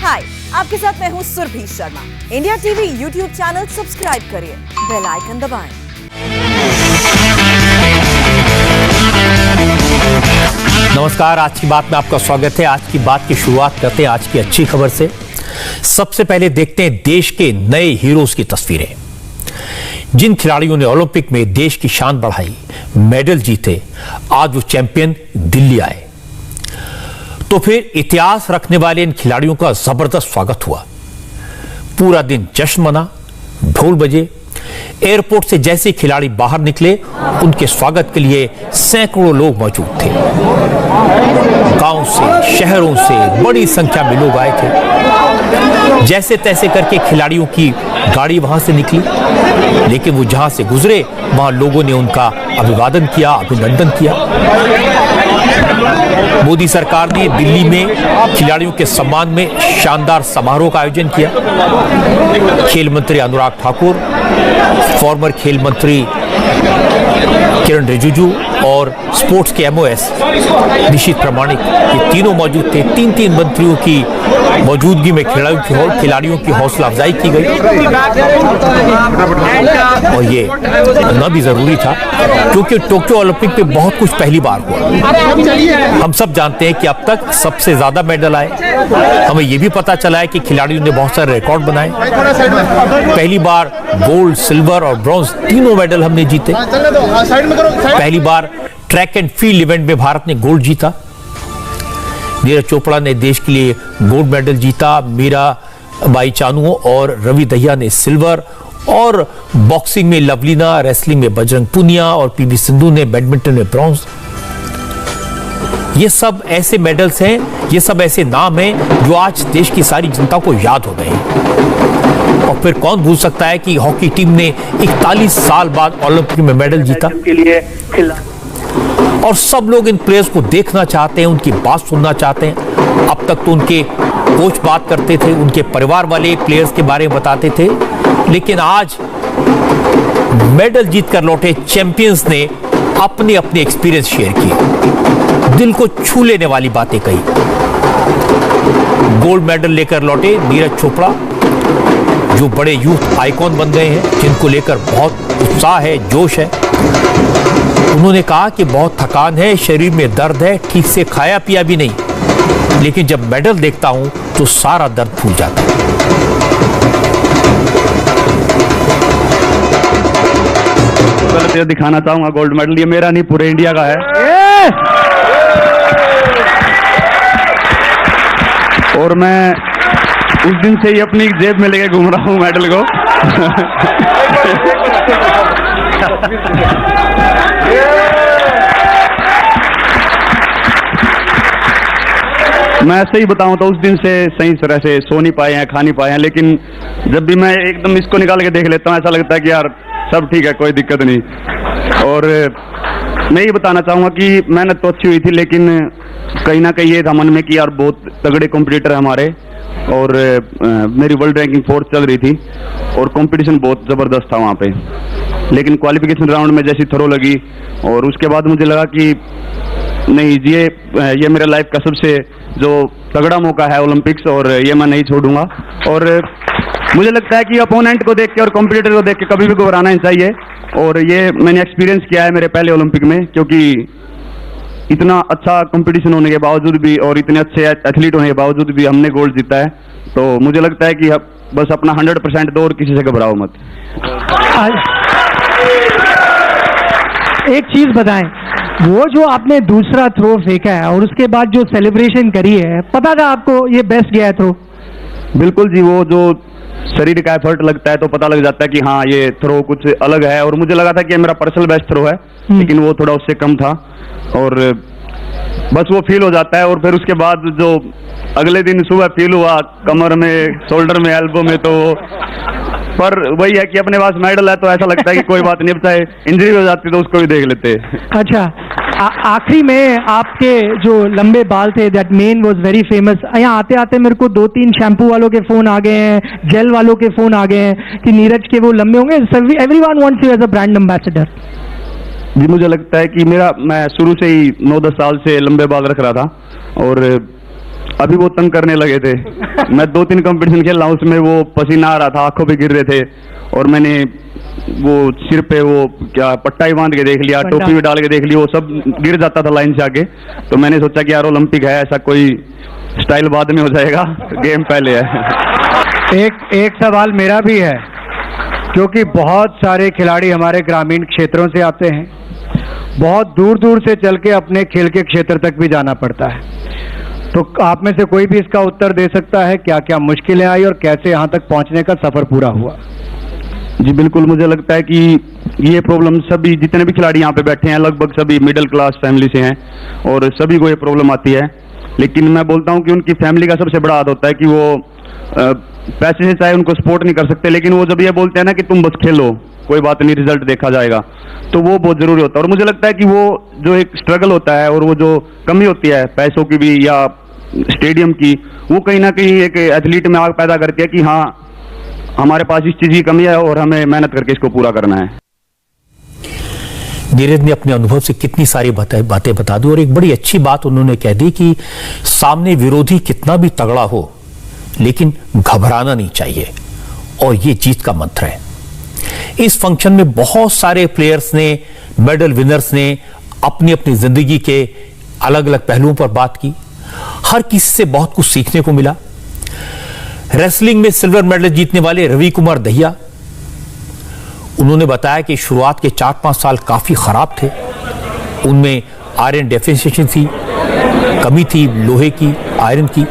हाय, आपके साथ मैं हूँ Surbhi Sharma. India TV YouTube channel subscribe करिए, बेल आइकन दबाएं। नमस्कार, आज की बात में आपका स्वागत है। आज की बात की शुरुआत करते हैं आज की अच्छी खबर से। सबसे पहले देखते हैं देश के नए हीरोज की तस्वीरें। जिन खिलाड़ियों ने ओलंपिक में देश की शान बढ़ाई, मेडल जीते, आज वो चैंपियन दिल्ली आए। तो फिर इतिहास रखने वाले इन खिलाड़ियों का जबरदस्त स्वागत हुआ। पूरा दिन जश्न मना, ढोल बजे। एयरपोर्ट से जैसे खिलाड़ी बाहर निकले, उनके स्वागत के लिए सैकड़ों लोग मौजूद थे। गांव से, शहरों से बड़ी संख्या में लोग आए थे। जैसे तैसे करके खिलाड़ियों की गाड़ी वहां से निकली, लेकिन वो जहां से गुजरे वहां लोगों ने उनका अभिवादन किया, अभिनंदन किया। मोदी सरकार ने दिल्ली में खिलाड़ियों के सम्मान में शानदार समारोह का आयोजन किया। खेल मंत्री अनुराग ठाकुर, फॉर्मर खेल मंत्री किरण रिजिजू और स्पोर्ट्स के एमओएस निशित प्रामाणिक, ये तीनों मौजूद थे। तीन मंत्रियों की मौजूदगी में खिलाड़ियों की हौसला अफजाई की गई, और ये होना भी जरूरी था, क्योंकि टोक्यो ओलंपिक में बहुत कुछ पहली बार हुआ। हम सब जानते हैं कि अब तक सबसे ज्यादा मेडल आए। हमें यह भी पता चला है कि खिलाड़ियों ने बहुत सारे रिकॉर्ड बनाए। पहली बार गोल्ड, सिल्वर और ब्रॉन्ज तीनों मेडल हमने जीते। पहली बार ट्रैक एंड फील्ड इवेंट में भारत ने गोल्ड जीता। नीरज चोपड़ा ने देश के लिए गोल्ड मेडल जीता। मीराबाई चानू और रवि दहिया ने सिल्वर, और बॉक्सिंग में लवलीना, रेसलिंग में बजरंग पुनिया और पीवी सिंधु ने बैडमिंटन में ब्रॉन्ज। ये सब ऐसे मेडल्स हैं, ये सब ऐसे नाम हैं जो आज देश की सारी जनता को याद हो गए हैं। और फिर कौन भूल सकता है कि हॉकी टीम ने 41 साल बाद ओलंपिक में मेडल जीता। और सब लोग इन प्लेयर्स को देखना चाहते हैं, उनकी बात सुनना चाहते हैं। अब तक तो उनके कोच बात करते थे, उनके परिवार वाले प्लेयर्स के बारे में बताते थे, लेकिन आज मेडल जीतकर लौटे चैंपियंस ने अपने अपने एक्सपीरियंस शेयर किए, दिल को छू लेने वाली बातें कही। गोल्ड मेडल लेकर लौटे नीरज चोपड़ा, जो बड़े यूथ आइकॉन बन गए हैं, जिनको लेकर बहुत उत्साह है, जोश है। उन्होंने कहा कि बहुत थकान है, शरीर में दर्द है, ठीक से खाया पिया भी नहीं, लेकिन जब मेडल देखता हूं तो सारा दर्द भूल जाता है। पहले दिखाना चाहूंगा गोल्ड मेडल, ये मेरा नहीं, पूरे इंडिया का है। और मैं उस दिन से ही अपनी जेब में लेके घूम रहा हूँ मेडल को। मैं सही बताऊं तो उस दिन से सही तरह से सो नहीं पाए हैं, खा नहीं पाए हैं, लेकिन जब भी मैं एकदम इसको निकाल के देख लेता हूं, ऐसा लगता है कि यार सब ठीक है, कोई दिक्कत नहीं। और मैं ये बताना चाहूंगा कि मेहनत तो अच्छी हुई थी, लेकिन कहीं ना कहीं ये था मन में कि यार बहुत तगड़े कॉम्पिटिटर है हमारे, और मेरी वर्ल्ड रैंकिंग 4th चल रही थी, और कंपटीशन बहुत ज़बरदस्त था वहाँ पे। लेकिन क्वालिफिकेशन राउंड में जैसी थ्रो लगी, और उसके बाद मुझे लगा कि नहीं, ये मेरे लाइफ का सबसे जो तगड़ा मौका है ओलंपिक्स, और ये मैं नहीं छोड़ूंगा। और मुझे लगता है कि अपोनेंट को देख के और कॉम्पिटिटर को देख के कभी भी घबराना नहीं चाहिए, और ये मैंने एक्सपीरियंस किया है मेरे पहले ओलंपिक में, क्योंकि इतना अच्छा कंपटीशन होने के बावजूद भी और इतने अच्छे एथलीट होने के बावजूद भी हमने गोल्ड जीता है। तो मुझे लगता है कि बस अपना 100% दो और किसी से घबराओ मत। एक चीज बताएं, वो जो आपने दूसरा थ्रो फेंका है और उसके बाद जो सेलिब्रेशन करी है, पता था आपको ये बेस्ट गया है थ्रो? बिल्कुल जी, वो जो शरीर का एफर्ट लगता है तो पता लग जाता है कि हाँ ये थ्रो कुछ अलग है, और मुझे लगा था कि मेरा पर्सनल बेस्ट थ्रो है, लेकिन वो थोड़ा उससे कम था, और बस वो फील हो जाता है। और फिर उसके बाद जो अगले दिन सुबह फील हुआ कमर में, शोल्डर में, एल्बो में, तो पर वही है कि अपने पास मेडल है तो ऐसा लगता है कि कोई बात नहीं, चाहे इंजरी हो जाती तो उसको भी देख लेते। अच्छा, आखिरी में आपके जो लंबे बाल थे, that main was very famous. यहाँ आते आते मेरे को 2-3 शैम्पू वालों के फोन आ गए हैं, जेल वालों के फोन आ गए हैं कि नीरज के वो लंबे होंगे। Everyone wants you as a brand ambassador. जी, मुझे लगता है कि मैं शुरू से ही 9-10 साल से लंबे बाल रख रहा था, और अभी वो तंग करने लगे थे। मैं 2-3 कंपटीशन खेल रहा हूँ, उसमें वो पसीना आ रहा था, आंखों पे गिर रहे थे, और मैंने वो सिर पे वो क्या पट्टा ही बांध के देख लिया, टोपी भी डाल के देख लिया, वो सब गिर जाता था लाइन से आके। तो मैंने सोचा कि यार ओलंपिक है, ऐसा कोई स्टाइल बाद में हो जाएगा, गेम पहले है। एक सवाल मेरा भी है, क्योंकि बहुत सारे खिलाड़ी हमारे ग्रामीण क्षेत्रों से आते हैं, बहुत दूर दूर से चल के अपने खेल के क्षेत्र तक भी जाना पड़ता है, तो आप में से कोई भी इसका उत्तर दे सकता है क्या क्या मुश्किलें आई और कैसे यहाँ तक पहुँचने का सफर पूरा हुआ? जी बिल्कुल, मुझे लगता है कि ये प्रॉब्लम सभी जितने भी खिलाड़ी यहाँ पे बैठे हैं लगभग सभी मिडिल क्लास फैमिली से हैं, और सभी को ये प्रॉब्लम आती है। लेकिन मैं बोलता हूँ कि उनकी फैमिली का सबसे बड़ा हाथ होता है कि वो पैसे से चाहे उनको सपोर्ट नहीं कर सकते, लेकिन वो जब ये बोलते हैं ना कि तुम बस खेलो, कोई बात नहीं, रिजल्ट देखा जाएगा, तो वो बहुत जरूरी होता है। और मुझे लगता है कि वो जो एक स्ट्रगल होता है और वो जो कमी होती है पैसों की भी या स्टेडियम की, वो कहीं ना कहीं एक एथलीट में आग पैदा करती है कि हाँ हमारे पास इस चीज की कमी है और हमें मेहनत करके इसको पूरा करना है। नीरज ने अपने अनुभव से कितनी सारी बातें बता दी, और एक बड़ी अच्छी बात उन्होंने कह दी कि सामने विरोधी कितना भी तगड़ा हो लेकिन घबराना नहीं चाहिए, और ये जीत का मंत्र है। इस फंक्शन में बहुत सारे प्लेयर्स ने, मेडल विनर्स ने अपनी अपनी जिंदगी के अलग अलग पहलुओं पर बात की। हर किसी से बहुत कुछ सीखने को मिला। रेसलिंग में सिल्वर मेडल जीतने वाले रवि कुमार दहिया, उन्होंने बताया कि शुरुआत के 4-5 साल काफी खराब थे, उनमें आयरन डेफिशिएंसी थी, कमी थी लोहे की, आयरन की,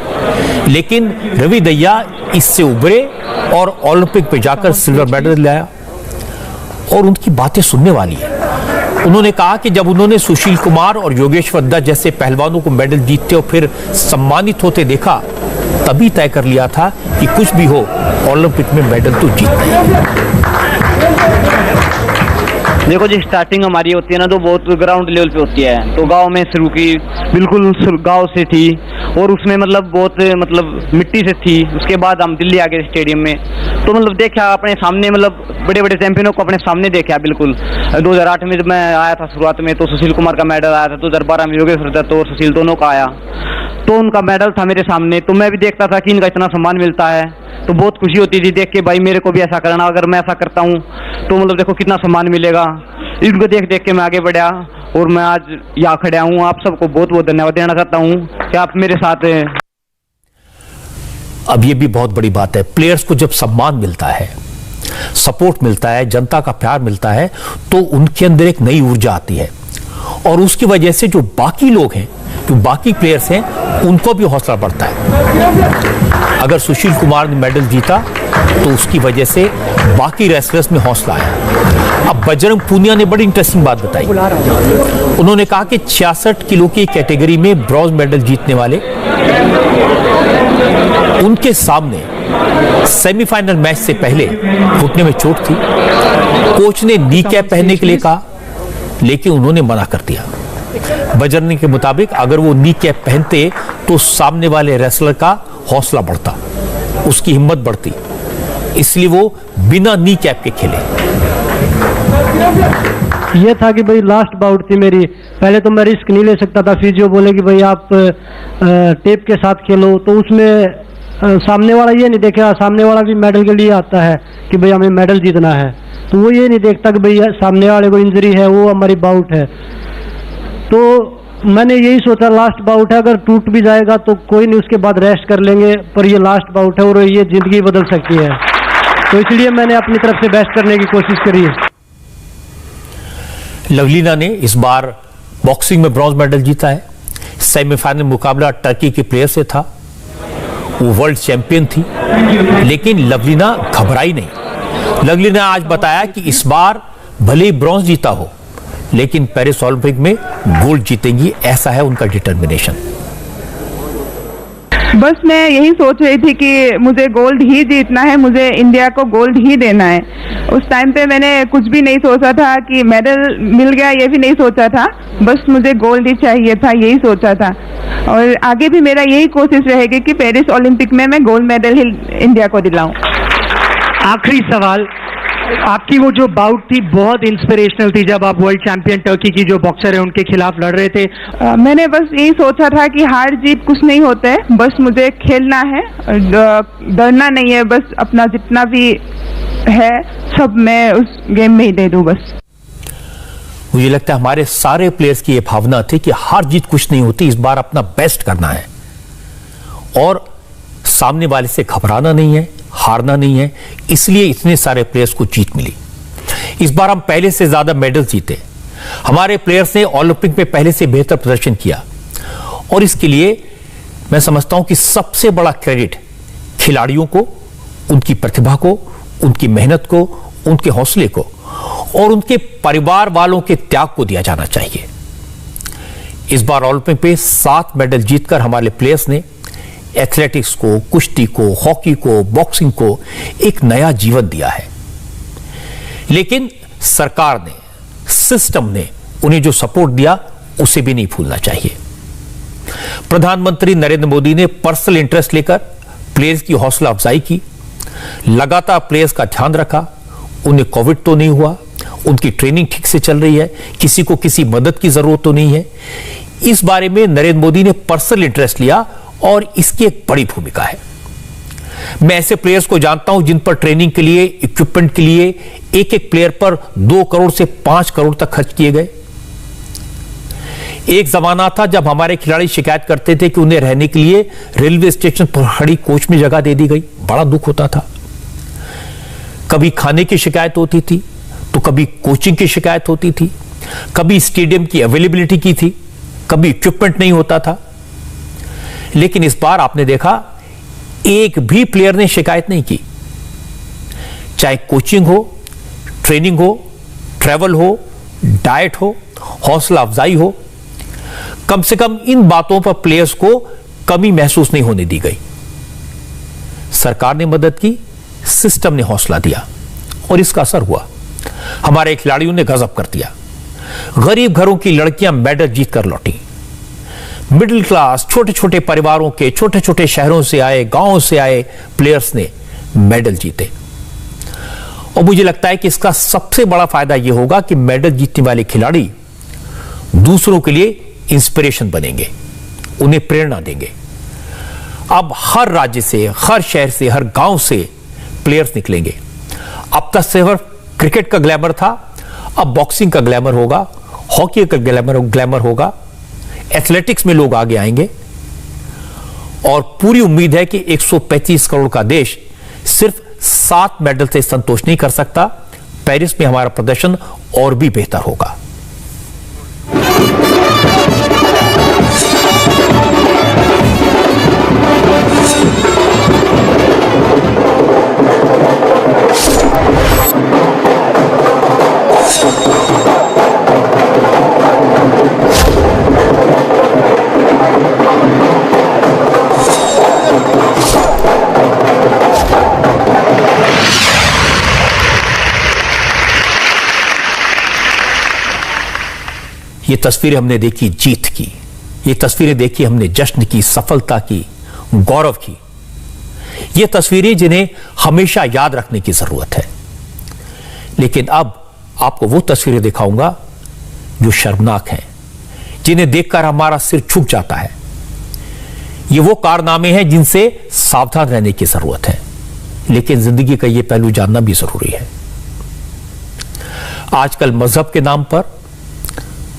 लेकिन रवि दहिया इससे उभरे और ओलंपिक पे जाकर सिल्वर मेडल लाया, और उनकी बातें सुनने वाली है। उन्होंने कहा कि जब उन्होंने सुशील कुमार और योगेश्वर दत्त जैसे पहलवानों को मेडल जीतते और फिर सम्मानित होते देखा, तभी तय कर लिया था कि कुछ भी हो ओलंपिक में मेडल तो जीतना है। देखो जी, स्टार्टिंग हमारी होती है ना तो बहुत ग्राउंड लेवल पे होती है, तो गांव में शुरू की, बिल्कुल गांव से थी, और उसमें मतलब बहुत मिट्टी से थी। उसके बाद हम दिल्ली आ गए स्टेडियम में, तो देखा अपने सामने, बड़े बड़े चैंपियनों को अपने सामने देखा। बिल्कुल 2008 में जब मैं आया था शुरुआत में, तो सुशील कुमार का मेडल आया था, 2012 में योगेश्वर दत्त और सुशील दोनों का आया, तो उनका मेडल था मेरे सामने, तो मैं भी देखता था कि इनका इतना सम्मान मिलता है, तो बहुत खुशी होती थी देख के, भाई मेरे को भी ऐसा करना, अगर मैं ऐसा करता हूँ तो देखो कितना सम्मान मिलेगा। इनको देख देख के मैं आगे बढ़ा और मैं आज यहाँ खड़ा हूँ। आप सबको बहुत बहुत धन्यवाद देना चाहता हूँ कि आप मेरे साथ हैं। अब ये भी बहुत बड़ी बात है, प्लेयर्स को जब सम्मान मिलता है, सपोर्ट मिलता है, जनता का प्यार मिलता है, तो उनके अंदर एक नई ऊर्जा आती है, और उसकी वजह से जो बाकी लोग हैं, जो बाकी प्लेयर्स हैं, उनको भी हौसला बढ़ता है। अगर सुशील कुमार ने मेडल जीता तो उसकी वजह से बाकी रेसलर्स में हौसला आया। अब बजरंग पूनिया ने बड़ी इंटरेस्टिंग बात बताई। उन्होंने कहा कि 66 किलो की कैटेगरी में ब्रॉन्ज मेडल जीतने वाले, उनके सामने सेमीफाइनल मैच से पहले घुटने में चोट थी, कोच ने नी कैप पहनने के लिए कहा, लेकिन उन्होंने मना कर दिया। बजरंग के मुताबिक अगर वो नी कैप पहनते तो सामने वाले रेसलर का हौसला बढ़ता, उसकी हिम्मत बढ़ती, इसलिए वो बिना नी कैप के खेले। ये था कि भाई लास्ट बाउट थी मेरी, पहले तो मैं रिस्क नहीं ले सकता था। फिजियो बोले कि भाई आप टेप के साथ खेलो, तो उसमें सामने वाला ये नहीं देखा, सामने वाला भी मेडल के लिए आता है कि भाई हमें मेडल जीतना है, तो वो ये नहीं देखता कि भाई सामने वाले को इंजरी है, वो हमारी बाउट है। तो मैंने यही सोचा लास्ट बाउट है, अगर टूट भी जाएगा तो कोई नहीं, उसके बाद रेस्ट कर लेंगे, पर ये लास्ट बाउट है और ये जिंदगी बदल सकती है, तो इसलिए मैंने अपनी तरफ से बेस्ट करने की कोशिश करी है। लवलीना ने इस बार बॉक्सिंग में ब्रॉन्ज मेडल जीता है। सेमीफाइनल मुकाबला टर्की के प्लेयर से था, वो वर्ल्ड चैंपियन थी, लेकिन लवलीना घबराई नहीं। लवलीना आज बताया कि इस बार भले ही ब्रॉन्ज जीता हो, लेकिन पेरिस ओलंपिक में गोल्ड जीतेंगी, ऐसा है उनका डिटर्मिनेशन। बस मैं यही सोच रही थी कि मुझे गोल्ड ही जीतना है, मुझे इंडिया को गोल्ड ही देना है। उस टाइम पे मैंने कुछ भी नहीं सोचा था कि मेडल मिल गया, ये भी नहीं सोचा था, बस मुझे गोल्ड ही चाहिए था, यही सोचा था। और आगे भी मेरा यही कोशिश रहेगी कि पेरिस ओलंपिक में मैं गोल्ड मेडल ही इंडिया को दिलाऊं। आखिरी सवाल, आपकी वो जो बाउट थी बहुत इंस्पिरेशनल थी, जब आप वर्ल्ड चैंपियन टर्की की जो बॉक्सर है उनके खिलाफ लड़ रहे थे। मैंने बस यही सोचा था कि हार जीत कुछ नहीं होते है, बस मुझे खेलना है, डरना नहीं है, बस अपना जितना भी है सब मैं उस गेम में ही दे दूं बस। मुझे लगता है हमारे सारे प्लेयर्स की यह भावना थी कि हार जीत कुछ नहीं होती, इस बार अपना बेस्ट करना है और सामने वाले से घबराना नहीं है, हारना नहीं है, इसलिए इतने सारे प्लेयर्स को जीत मिली। इस बार हम पहले से ज्यादा मेडल जीते, हमारे प्लेयर्स ने ओलंपिक में पहले से बेहतर प्रदर्शन किया और इसके लिए मैं समझता हूं कि सबसे बड़ा क्रेडिट खिलाड़ियों को, उनकी प्रतिभा को, उनकी मेहनत को, उनके हौसले को और उनके परिवार वालों के त्याग को दिया जाना चाहिए। इस बार ओलंपिक में 7 मेडल जीतकर हमारे प्लेयर्स ने एथलेटिक्स को, कुश्ती को, हॉकी को, बॉक्सिंग को एक नया जीवन दिया है। लेकिन सरकार ने, सिस्टम ने उन्हें जो सपोर्ट दिया उसे भी नहीं भूलना चाहिए। प्रधानमंत्री नरेंद्र मोदी ने पर्सनल इंटरेस्ट लेकर प्लेयर्स की हौसला अफजाई की, लगातार प्लेयर्स का ध्यान रखा, उन्हें कोविड तो नहीं हुआ, उनकी ट्रेनिंग ठीक से चल रही है, किसी को किसी मदद की जरूरत तो नहीं है। इस बारे में नरेंद्र मोदी ने पर्सनल इंटरेस्ट लिया और इसकी एक बड़ी भूमिका है। मैं ऐसे प्लेयर्स को जानता हूं जिन पर ट्रेनिंग के लिए, इक्विपमेंट के लिए एक एक प्लेयर पर 2 करोड़ से 5 करोड़ तक खर्च किए गए। एक जमाना था जब हमारे खिलाड़ी शिकायत करते थे कि उन्हें रहने के लिए रेलवे स्टेशन पर खड़ी कोच में जगह दे दी गई, बड़ा दुख होता था। कभी खाने की शिकायत होती थी तो कभी कोचिंग की शिकायत होती थी, कभी स्टेडियम की अवेलेबिलिटी की थी, कभी इक्विपमेंट नहीं होता था। लेकिन इस बार आपने देखा एक भी प्लेयर ने शिकायत नहीं की, चाहे कोचिंग हो, ट्रेनिंग हो, ट्रैवल हो, डाइट हो, हौसला अफजाई हो, कम से कम इन बातों पर प्लेयर्स को कमी महसूस नहीं होने दी गई। सरकार ने मदद की, सिस्टम ने हौसला दिया और इसका असर हुआ। हमारे खिलाड़ियों ने गजब कर दिया। गरीब घरों की लड़कियां मेडल जीतकर लौटी। मिडिल क्लास, छोटे छोटे परिवारों के, छोटे छोटे शहरों से आए, गांवों से आए प्लेयर्स ने मेडल जीते और मुझे लगता है कि इसका सबसे बड़ा फायदा यह होगा कि मेडल जीतने वाले खिलाड़ी दूसरों के लिए इंस्पिरेशन बनेंगे, उन्हें प्रेरणा देंगे। अब हर राज्य से, हर शहर से, हर गांव से प्लेयर्स निकलेंगे। अब तक सिर्फ क्रिकेट का ग्लैमर था, अब बॉक्सिंग का ग्लैमर होगा, हॉकी का ग्लैमर होगा, एथलेटिक्स में लोग आगे आएंगे और पूरी उम्मीद है कि 135 करोड़ का देश सिर्फ 7 मेडल से संतोष नहीं कर सकता। पेरिस में हमारा प्रदर्शन और भी बेहतर होगा। ये तस्वीरें हमने देखी जीत की, ये तस्वीरें देखी हमने जश्न की, सफलता की, गौरव की। ये तस्वीरें जिन्हें हमेशा याद रखने की जरूरत है। लेकिन अब आपको वो तस्वीरें दिखाऊंगा जो शर्मनाक हैं, जिन्हें देखकर हमारा सिर झुक जाता है। ये वो कारनामे हैं जिनसे सावधान रहने की जरूरत है, लेकिन जिंदगी का ये पहलू जानना भी जरूरी है। आजकल मजहब के नाम पर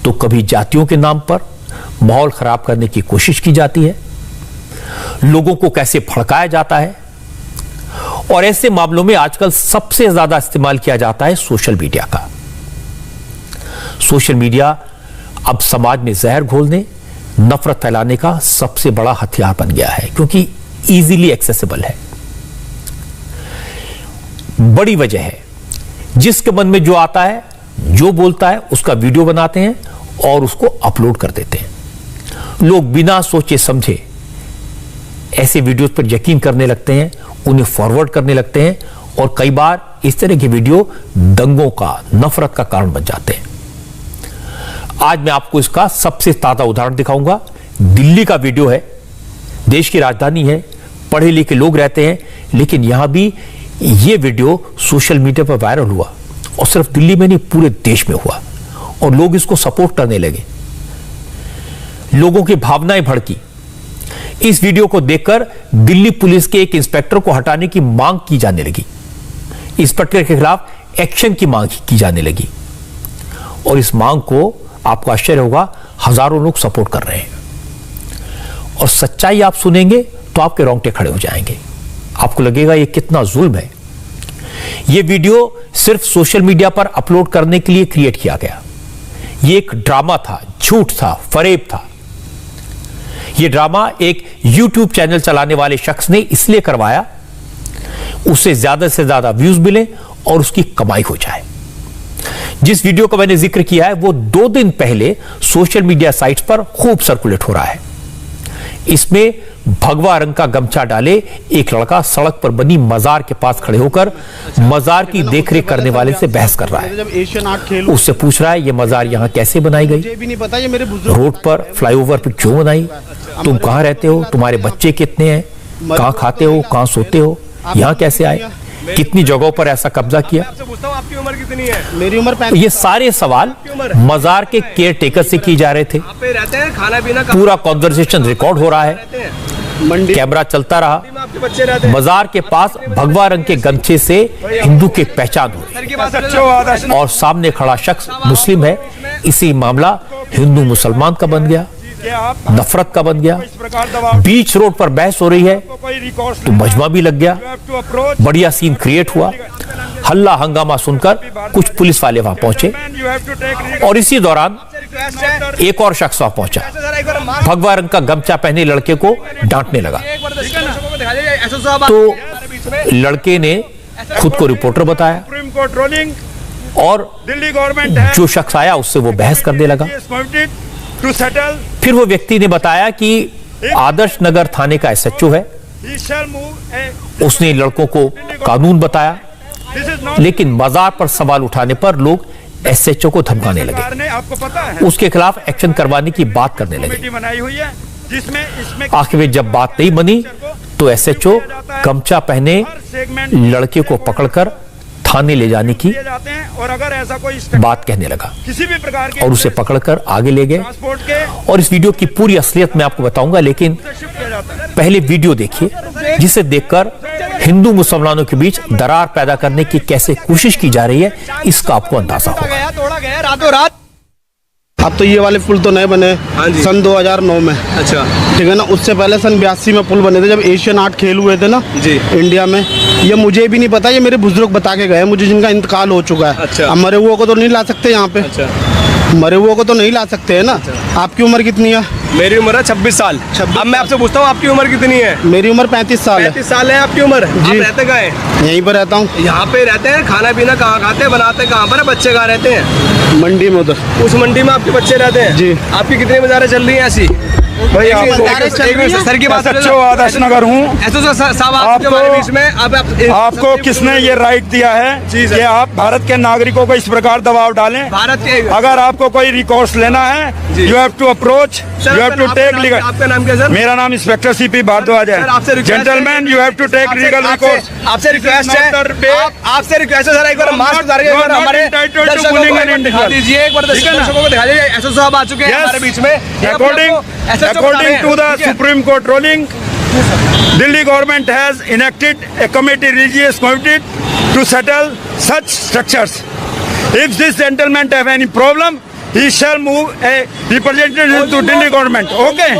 तो कभी जातियों के नाम पर माहौल खराब करने की कोशिश की जाती है, लोगों को कैसे भड़काया जाता है और ऐसे मामलों में आजकल सबसे ज्यादा इस्तेमाल किया जाता है सोशल मीडिया का। सोशल मीडिया अब समाज में जहर घोलने, नफरत फैलाने का सबसे बड़ा हथियार बन गया है, क्योंकि इजीली एक्सेसिबल है। बड़ी वजह है, जिसके मन में जो आता है, जो बोलता है, उसका वीडियो बनाते हैं और उसको अपलोड कर देते हैं। लोग बिना सोचे समझे ऐसे वीडियोस पर यकीन करने लगते हैं, उन्हें फॉरवर्ड करने लगते हैं और कई बार इस तरह के वीडियो दंगों का, नफरत का कारण बन जाते हैं। आज मैं आपको इसका सबसे ताजा उदाहरण दिखाऊंगा। दिल्ली का वीडियो है, देश की राजधानी है, पढ़े लिखे लोग रहते हैं, लेकिन यहां भी ये वीडियो सोशल मीडिया पर वायरल हुआ और सिर्फ दिल्ली में नहीं पूरे देश में हुआ और लोग इसको सपोर्ट करने लगे। लोगों की भावनाएं भड़की। इस वीडियो को देखकर दिल्ली पुलिस के एक इंस्पेक्टर को हटाने की मांग की जाने लगी। इंस्पेक्टर के खिलाफ एक्शन की मांग की जाने लगी और इस मांग को आपको आश्चर्य होगा हजारों लोग सपोर्ट कर रहे हैं। और सच्चाई आप सुनेंगे तो आपके रोंगटे खड़े हो जाएंगे। आपको लगेगा ये कितना जुल्म है। ये वीडियो सिर्फ सोशल मीडिया पर अपलोड करने के लिए क्रिएट किया गया। ये एक ड्रामा था, झूठ था, फरेब था। यह ड्रामा एक YouTube चैनल चलाने वाले शख्स ने इसलिए करवाया उसे ज्यादा से ज्यादा व्यूज मिले और उसकी कमाई हो जाए। जिस वीडियो का मैंने जिक्र किया है वो 2 दिन पहले सोशल मीडिया साइट्स पर खूब सर्कुलेट हो रहा है। इसमें भगवा रंग का गमछा डाले एक लड़का सड़क पर बनी मजार के पास खड़े होकर मजार की देखरेख करने वाले से बहस कर रहा है। उससे पूछ रहा है ये मजार यहाँ कैसे बनाई गई, रोड पर फ्लाईओवर पर क्यों बनाई, तुम कहाँ रहते हो, तुम्हारे बच्चे कितने हैं, कहाँ खाते हो, कहाँ सोते हो, यहाँ कैसे आए, कितनी जगहों पर ऐसा कब्जा किया। आपकी उम्र कितनी है? मेरी उम्र 35। ये सारे सवाल मजार के केयर टेकर से किए जा रहे थे। रहते हैं, खाना पीना पूरा कॉन्वर्सेशन रिकॉर्ड हो रहा है। कैमरा चलता रहा। मजार के पास भगवा रंग के गमछे से हिंदू की पहचान हुई और सामने खड़ा शख्स मुस्लिम है। इसी मामला हिंदू मुसलमान का बन गया, नफरत का बन गया। बीच रोड पर बहस हो रही है तो मजमा भी लग गया। बढ़िया सीन क्रिएट हुआ। हल्ला हंगामा सुनकर कुछ पुलिस वाले वहां पहुंचे और इसी दौरान एक और शख्स वहां पहुंचा। भगवा रंग का गमछा पहने लड़के को डांटने लगा तो लड़के ने खुद को रिपोर्टर बताया और जो शख्स आया उससे वो बहस करने लगा। फिर वो व्यक्ति ने बताया कि आदर्श नगर थाने का SHO है। उसने लड़कों को कानून बताया लेकिन मजार पर सवाल उठाने पर लोग SHO को धमकाने लगे, उसके खिलाफ एक्शन करवाने की बात करने लगे। आखिर में जब बात नहीं बनी तो SHO गमछा पहने लड़के को पकड़कर थाने ले जाने की बात कहने लगा और उसे पकड़कर आगे ले गए। और इस वीडियो की पूरी असलियत मैं आपको बताऊंगा, लेकिन पहले वीडियो देखिए जिसे देखकर हिंदू मुसलमानों के बीच दरार पैदा करने की कैसे कोशिश की जा रही है इसका आपको अंदाजा होगा। अब तो ये वाले पुल तो नए बने सन 2009 में। अच्छा, ठीक है ना। उससे पहले सन 82 में पुल बने थे जब एशियन 8 खेल हुए थे ना जी इंडिया में। ये मुझे भी नहीं पता, ये मेरे बुजुर्ग बता के गए मुझे, जिनका इंतकाल हो चुका है। अच्छा। अब मरे हुए को तो नहीं ला सकते यहाँ पे। अच्छा। मरे हुए को तो नहीं ला सकते है ना। अच्छा। आपकी उम्र कितनी है? मेरी उम्र है 26 साल। अब मैं आपसे पूछता हूँ आपकी उम्र कितनी है? मेरी उम्र 35 साल है। 35 साल है आपकी उम्र। आप रहते कहाँ हैं? यहीं पर रहता हूँ। यहाँ पे रहते हैं, खाना पीना कहाँ खाते हैं, बनाते कहाँ पर है, बच्चे कहाँ रहते हैं? मंडी में। उधर उस मंडी में आपके बच्चे रहते हैं जी। आपकी कितनी बाजारें चल रही हैं ऐसी? भाई सर की बात आदर्श नगर हूँ। आपको किसने ये राइट दिया है कि आप भारत के नागरिकों को इस प्रकार दबाव डालें? भारत के अगर आपको कोई रिकॉर्स लेना है you have to approach, you have to take legal. आपका नाम क्या सर? मेरा नाम इंस्पेक्टर CP भारद्वाज है। Gentleman you have to take legal recourse. आपसे रिक्वेस्ट है, आपसे रिक्वेस्ट है सर, एक बार मास्क उतारिए, हमारे दर्शकों को दिखा दीजिए, एक बार दर्शकों को दिखा दीजिए। SHO साहब आ चुके हैं हमारे बीच में। According to the Supreme Court ruling, Delhi government has enacted a committee, religious committee, to settle such structures. If this gentleman have any problem, he shall move a representative to Delhi government. Okay?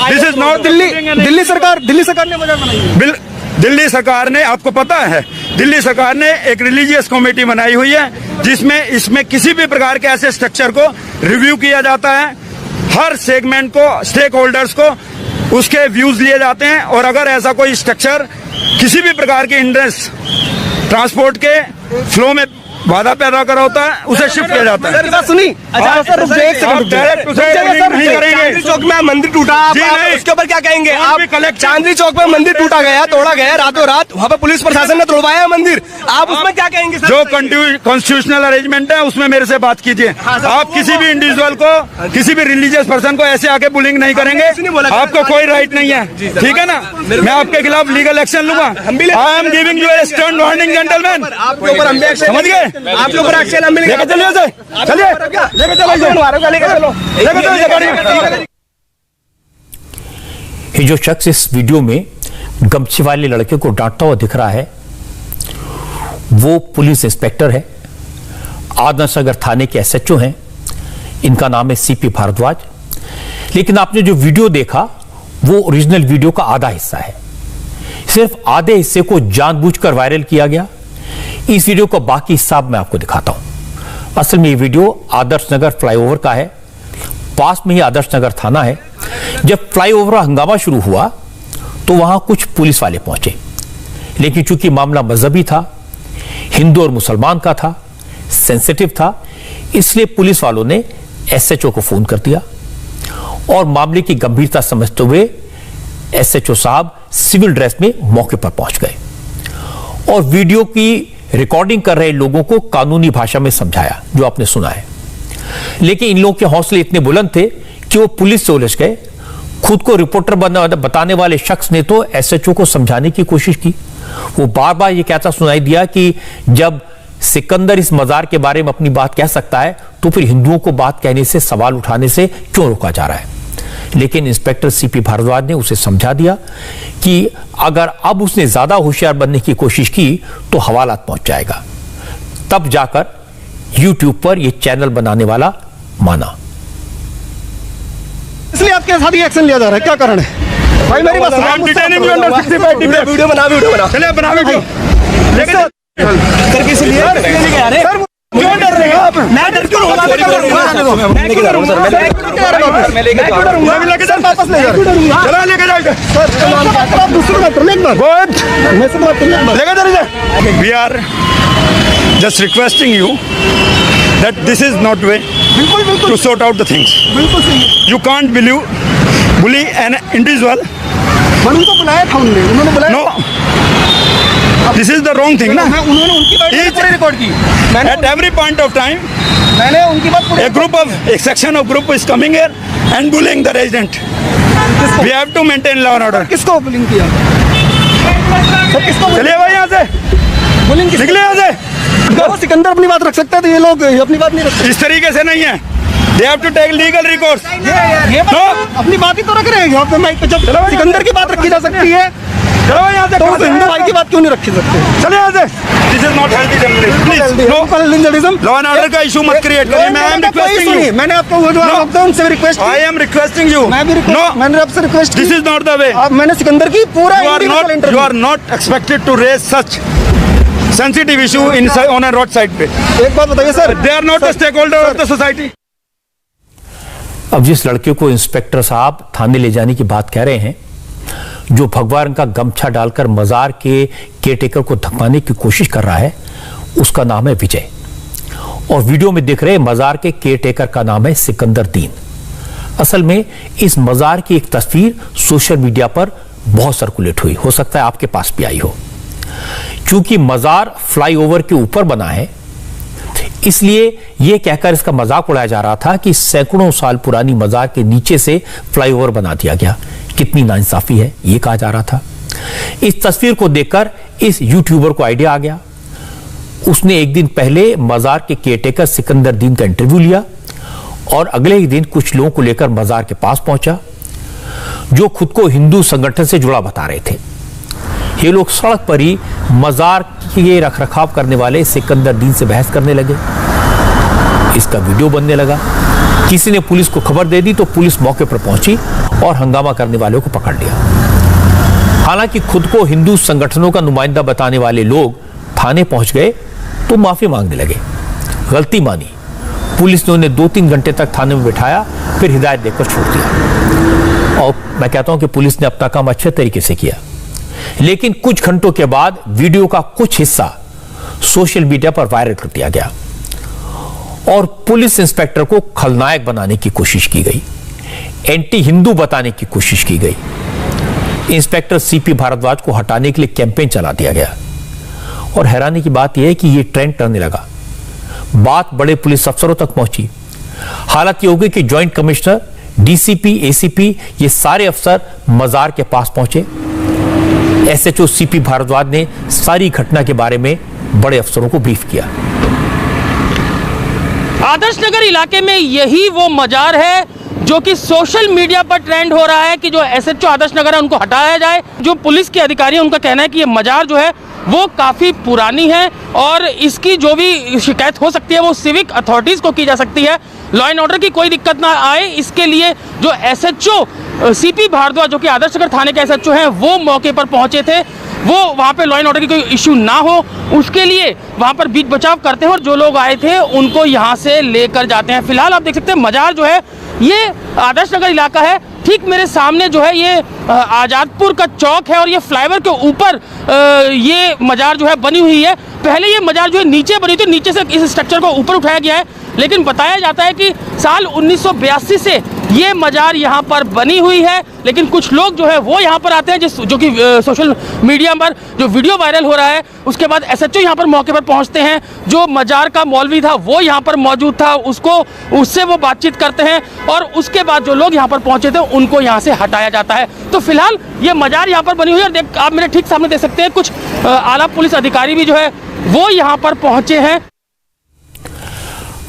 This is not Delhi सरकार ने मजा बनाई। दिल्ली सरकार ने, आपको पता है, दिल्ली सरकार ने एक रिलीजियस कमेटी बनाई हुई है जिसमें इसमें किसी भी प्रकार के ऐसे स्ट्रक्चर को रिव्यू किया जाता है। हर सेगमेंट को, स्टेक होल्डर्स को उसके व्यूज लिए जाते हैं और अगर ऐसा कोई स्ट्रक्चर किसी भी प्रकार के हिंड्रेंस ट्रांसपोर्ट के फ्लो में वादा पैदा करा होता है उसे शिफ्ट किया जाता है। बात सुनी? अच्छा सर रुक जाइए, एक सेकंड डायरेक्ट उसे नहीं करेंगे। चांदनी चौक में मंदिर टूटा, आप उसके ऊपर क्या कहेंगे? आप चांदनी चौक में मंदिर टूटा गया, तोड़ा गया रातों रात, वहाँ पे पुलिस प्रशासन ने तोड़वाया मंदिर, आप उसमें क्या कहेंगे सर? जो कॉन्स्टिट्यूशनल अरेंजमेंट है उसमें मेरे से बात कीजिए। आप किसी भी इंडिविजुअल को, किसी भी रिलीजियस पर्सन को ऐसे आके बुलिंग नहीं करेंगे, आपको कोई राइट नहीं है, ठीक है ना? मैं आपके खिलाफ लीगल एक्शन लूंगा। I am giving U A stern warning gentleman. आपके ऊपर हम समझ गए? आपके ऊपर एक्शन हम लेके चलिए, चलिए लेके चलो। ये जो शख्स इस वीडियो में गमछे वाले लड़के को डांटता हुआ दिख रहा है वो पुलिस इंस्पेक्टर है, आदर्श नगर थाने के एसएचओ हैं। इनका नाम है सीपी भारद्वाज। लेकिन आपने जो वीडियो देखा वो ओरिजिनल वीडियो का आधा हिस्सा है। सिर्फ आधे हिस्से को जानबूझकर वायरल किया गया। इस वीडियो का बाकी हिस्सा मैं आपको दिखाता हूं। असल में ये वीडियो आदर्श नगर फ्लाईओवर का है, पास में ही आदर्श नगर थाना है। जब फ्लाईओवर का हंगामा शुरू हुआ तो वहां कुछ पुलिस वाले पहुंचे, लेकिन चूंकि मामला मजहबी था, हिंदू और मुसलमान का था, सेंसिटिव था, इसलिए पुलिस वालों ने एसएचओ को फोन कर दिया और मामले की गंभीरता समझते हुए एसएचओ साहब सिविल ड्रेस में मौके पर पहुंच गए और वीडियो की रिकॉर्डिंग कर रहे लोगों को कानूनी भाषा में समझाया, जो आपने सुना है। लेकिन इन लोगों के हौसले इतने बुलंद थे कि वो पुलिस से उलझ गए। खुद को रिपोर्टर बताने वाले शख्स ने तो एसएचओ को समझाने की कोशिश की। वो बार बार ये कहता सुनाई दिया कि जब सिकंदर इस मजार के बारे में अपनी बात कह सकता है तो फिर हिंदुओं को बात कहने से, सवाल उठाने से क्यों रोका जा रहा है। लेकिन इंस्पेक्टर सीपी भारद्वाज ने उसे समझा दिया कि अगर अब उसने ज्यादा होशियार बनने की कोशिश की तो हवालात पहुंच जाएगा। तब जाकर यूट्यूब पर यह चैनल बनाने वाला माना। इसलिए आपके साथ ही एक्शन लिया जा रहा है, क्या कारण है भाई? मेरी बात वीडियो बना चलिए बना वीडियो सर, किस लिए क्यों डर रहे हो आप? मैं डर क्यों रहा हूं? मैं लेके जा रहा हूं सर, मैं लेके जा रहा हूं, मैं लेके सर वापस ले जा रहा हूं। चलो लेके जाओ सर, आप दूसरे बात करने एक बार मैं से बात करने लेके जा रहे। We are just requesting you that this is not way to sort out the things. You can't bully an individual. उनको बुलाया था उन्होंने बुलाया। No, this is the wrong thing, ना? उन्होंने उनकी बात पूरी रिकॉर्ड की। At every point of time, मैंने उनकी बात a section of group is coming here and bullying the resident. We have to maintain law and order. किसको बुलिंग किया? चलिए भाई यहाँ से, बुलिंग निकले यहाँ से। वो सिकंदर अपनी बात रख सकता है तो ये लोग अपनी बात नहीं रखते। इस तरीके से नहीं है। They have to take legal recourse. ये अपनी बात ही तो रख रहे हैं यहाँ पे माइक पे। जब सिकंदर की बात रखी जा सकती है चलो यहाँ से, तो हिंदू भाई की बात क्यों नहीं रखी सकते? चले यहाँ से। This is not healthy journalism. Law and order का इशू मत क्रिएट करिए। मैं am requesting you. मैंने आपको वो जो आपका उनसे request I am requesting you. मैं भी मैंने आपसे request This is not the way. मैंने सिकंदर की पूरा You are not expected to raise such sensitive issue on a roadside पे। एक बात बताइए sir, they are not a stakeholder of the society. अब जिस लड़के को इंस्पेक्टर साहब थाने ले जाने की बात कह रहे हैं, जो भगवान का गमछा डालकर मजार के केयरटेकर को धमकाने की कोशिश कर रहा है, उसका नाम है विजय। और वीडियो में दिख रहे मजार के केयरटेकर का नाम है सिकंदर दीन। असल में इस मजार की एक तस्वीर सोशल मीडिया पर बहुत सर्कुलेट हुई, हो सकता है आपके पास भी आई हो। क्योंकि मजार फ्लाईओवर के ऊपर बना है, इसलिए यह कहकर इसका मजाक उड़ाया जा रहा था कि सैकड़ों साल पुरानी मजार के नीचे से फ्लाईओवर बना दिया गया। कितनी नाइंसाफी है, यह कहा जा रहा था। इस तस्वीर को देखकर इस यूट्यूबर को आइडिया आ गया। उसने एक दिन पहले मजार के केयरटेकर सिकंदर दीन का इंटरव्यू लिया और अगले ही दिन कुछ लोगों को लेकर मजार के पास पहुंचा, जो खुद को हिंदू संगठन से जुड़ा बता रहे थे। ये लोग सड़क पर ही मजार के रखरखाव करने वाले सिकंदर दीन से बहस करने लगे। इसका वीडियो बनने लगा। किसी ने पुलिस को खबर दे दी तो पुलिस मौके पर पहुंची और हंगामा करने वालों को पकड़ लिया। हालांकि खुद को हिंदू संगठनों का नुमाइंदा बताने वाले लोग थाने पहुंच गए तो माफी मांगने लगे, गलती मानी। पुलिस ने उन्हें 2-3 घंटे तक थाने में बिठाया, फिर हिदायत देकर छोड़ दिया। और मैं कहता हूं कि पुलिस ने अपना काम अच्छे तरीके से किया। लेकिन कुछ घंटों के बाद वीडियो का कुछ हिस्सा सोशल मीडिया पर वायरल कर दिया गया और पुलिस इंस्पेक्टर को खलनायक बनाने की कोशिश की गई, एंटी हिंदू बताने की कोशिश की गई। इंस्पेक्टर सीपी भारद्वाज को हटाने के लिए कैंपेन चला दिया गया और हैरानी की बात यह है कि यह ट्रेंड करने लगा। बात बड़े पुलिस अफसरों तक पहुंची। हालत यह हो गई कि ज्वाइंट कमिश्नर, डीसीपी, एसीपी ये सारे अफसर मजार के पास पहुंचे। एसएचओ सीपी भारद्वाज ने सारी घटना के बारे में बड़े अफसरों को ब्रीफ किया। आदर्श नगर इलाके में यही वो मजार है जो कि सोशल मीडिया पर ट्रेंड हो रहा है कि जो एसएचओ आदर्श नगर है उनको हटाया जाए। जो पुलिस के अधिकारी हैं उनका कहना है कि ये मजार जो है वो काफ़ी पुरानी है और इसकी जो भी शिकायत हो सकती है वो सिविक अथॉरिटीज़ को की जा सकती है। लॉ एंड ऑर्डर की कोई दिक्कत ना आए इसके लिए जो एसएचओ सीपी भारद्वाज जो कि आदर्श नगर थाने के एसएचओ हैं वो मौके पर पहुंचे थे। वो वहाँ पे लॉ एंड ऑर्डर की कोई इश्यू ना हो उसके लिए वहाँ पर बीच बचाव करते हैं और जो लोग आए थे उनको यहाँ से लेकर जाते हैं। फिलहाल आप देख सकते हैं मजार जो है ये आदर्श नगर इलाका है। ठीक मेरे सामने जो है ये आज़ादपुर का चौक है और ये फ्लाईओवर के ऊपर ये मजार जो है बनी हुई है। पहले ये मजार जो है नीचे बनी थी, नीचे से इस स्ट्रक्चर को ऊपर उठाया गया है, लेकिन बताया जाता है कि साल 1982 से ये मजार यहाँ पर बनी हुई है। लेकिन कुछ लोग जो है वो यहाँ पर आते हैं जो कि सोशल मीडिया पर जो वीडियो वायरल हो रहा है उसके बाद एसएचओ यहाँ पर मौके पर पहुँचते हैं। जो मजार का मौलवी था वो यहाँ पर मौजूद था, उससे वो बातचीत करते हैं और उसके बाद जो लोग यहाँ पर पहुँचे थे उनको यहाँ से हटाया जाता है। तो फिलहाल ये मजार यहाँ पर बनी हुई है और आप मेरे ठीक सामने देख सकते हैं कुछ आला पुलिस अधिकारी भी जो है वो यहाँ पर पहुँचे हैं।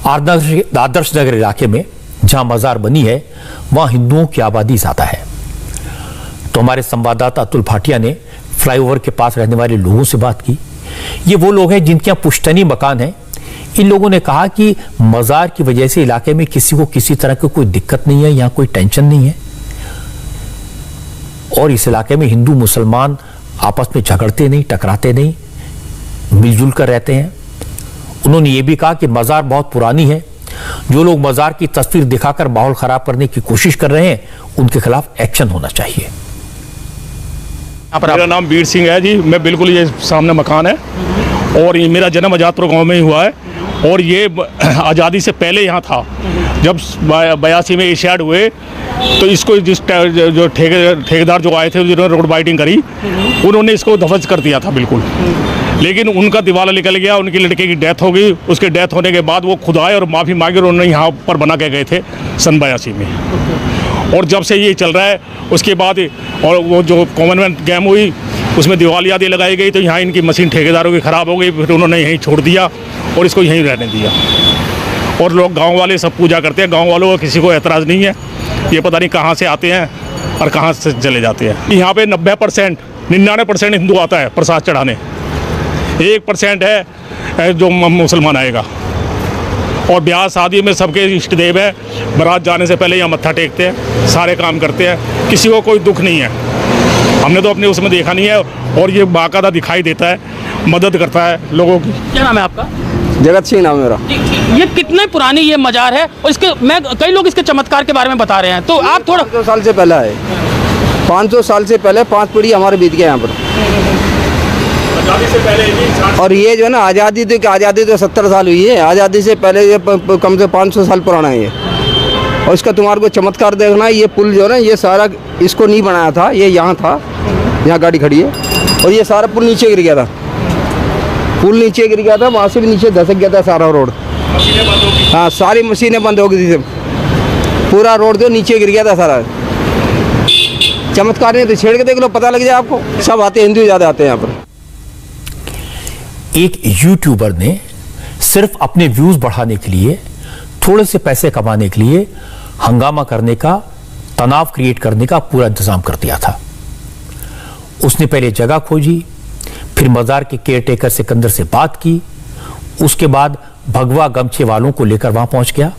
आदर्श नगर इलाके में जहां मजार बनी है वहां हिंदुओं की आबादी ज्यादा है। तो हमारे संवाददाता अतुल भाटिया ने फ्लाईओवर के पास रहने वाले लोगों से बात की। ये वो लोग हैं जिनके यहाँ पुश्तैनी मकान है। इन लोगों ने कहा कि मजार की वजह से इलाके में किसी को किसी तरह की कोई दिक्कत नहीं है, यहाँ कोई टेंशन नहीं है और इस इलाके में हिंदू मुसलमान आपस में झगड़ते नहीं, टकराते नहीं, मिलजुल कर रहते हैं। उन्होंने ये भी कहा कि मजार बहुत पुरानी है, जो लोग मजार की तस्वीर दिखाकर माहौल खराब करने की कोशिश कर रहे हैं उनके खिलाफ एक्शन होना चाहिए। मेरा नाम वीर सिंह है जी। मैं बिल्कुल ये सामने मकान है और ये मेरा जन्म आज़ादपुर गांव में ही हुआ है और ये आज़ादी से पहले यहाँ था। जब 82 में एशियाड हुए तो इसको जो ठेकेदार जो आए थे जिन्होंने रोड बाइटिंग करी उन्होंने इसको ध्वस्त कर दिया था बिल्कुल। लेकिन उनका दिवाला निकल गया, उनकी लड़के की डेथ हो गई। उसके डेथ होने के बाद वो खुद आए और माफ़ी मांगी और उन्होंने यहाँ पर बना के गए थे सन 82 में। और जब से ये चल रहा है उसके बाद और वो जो कॉमनवेल्थ गेम हुई उसमें दिवाली आदि लगाई गई तो यहाँ इनकी मशीन ठेकेदारों की ख़राब हो गई, फिर उन्होंने यहीं छोड़ दिया और इसको यहीं रहने दिया। और लोग गाँव वाले सब पूजा करते हैं, गाँव वालों को किसी को एतराज़ नहीं है। ये पता नहीं कहाँ से आते हैं और कहाँ से चले जाते हैं। यहाँ पे 90% 99% हिंदू आता है प्रसाद चढ़ाने, 1% है जो मुसलमान आएगा। और ब्याह शादी में सबके इष्ट देव है, बारात जाने से पहले यहाँ मत्था टेकते हैं, सारे काम करते हैं, किसी को कोई दुख नहीं है। हमने तो अपने उसमें देखा नहीं है और ये बाकायदा दिखाई देता है, मदद करता है लोगों की। क्या नाम है आपका? जगत सिंह नाम है मेरा। ये कितने पुरानी ये मजार है और इसके कई लोग इसके चमत्कार के बारे में बता रहे हैं, तो आप थोड़ा 500 साल से पहले है, 500 साल से पहले 5 पीढ़ी हमारे बीत गए यहाँ पर। से पहले और ये जो है ना आज़ादी तो 70 साल हुई है, आज़ादी से पहले ये कम से 500 साल पुराना है ये। और इसका तुम्हारे को चमत्कार देखना है, ये पुल जो है ना ये सारा इसको नहीं बनाया था, ये यहाँ था, यहाँ गाड़ी खड़ी है और ये सारा पुल नीचे गिर गया था। पुल नीचे गिर गया था, वहाँ से भी नीचे धसक गया था सारा रोड। हाँ, सारी मशीनें बंद हो गई थी, पूरा रोड जो नीचे गिर गया था सारा। चमत्कार नहीं तो छेड़ के देख लो, पता लग जाए आपको। सब आते हिंदू ज़्यादा आते हैं यहाँ पर। एक यूट्यूबर ने सिर्फ अपने व्यूज बढ़ाने के लिए, थोड़े से पैसे कमाने के लिए हंगामा करने का, तनाव क्रिएट करने का पूरा इंतजाम कर दिया था। उसने पहले जगह खोजी, फिर मजार के केयरटेकर सिकंदर से बात की, उसके बाद भगवा गमछे वालों को लेकर वहां पहुंच गया।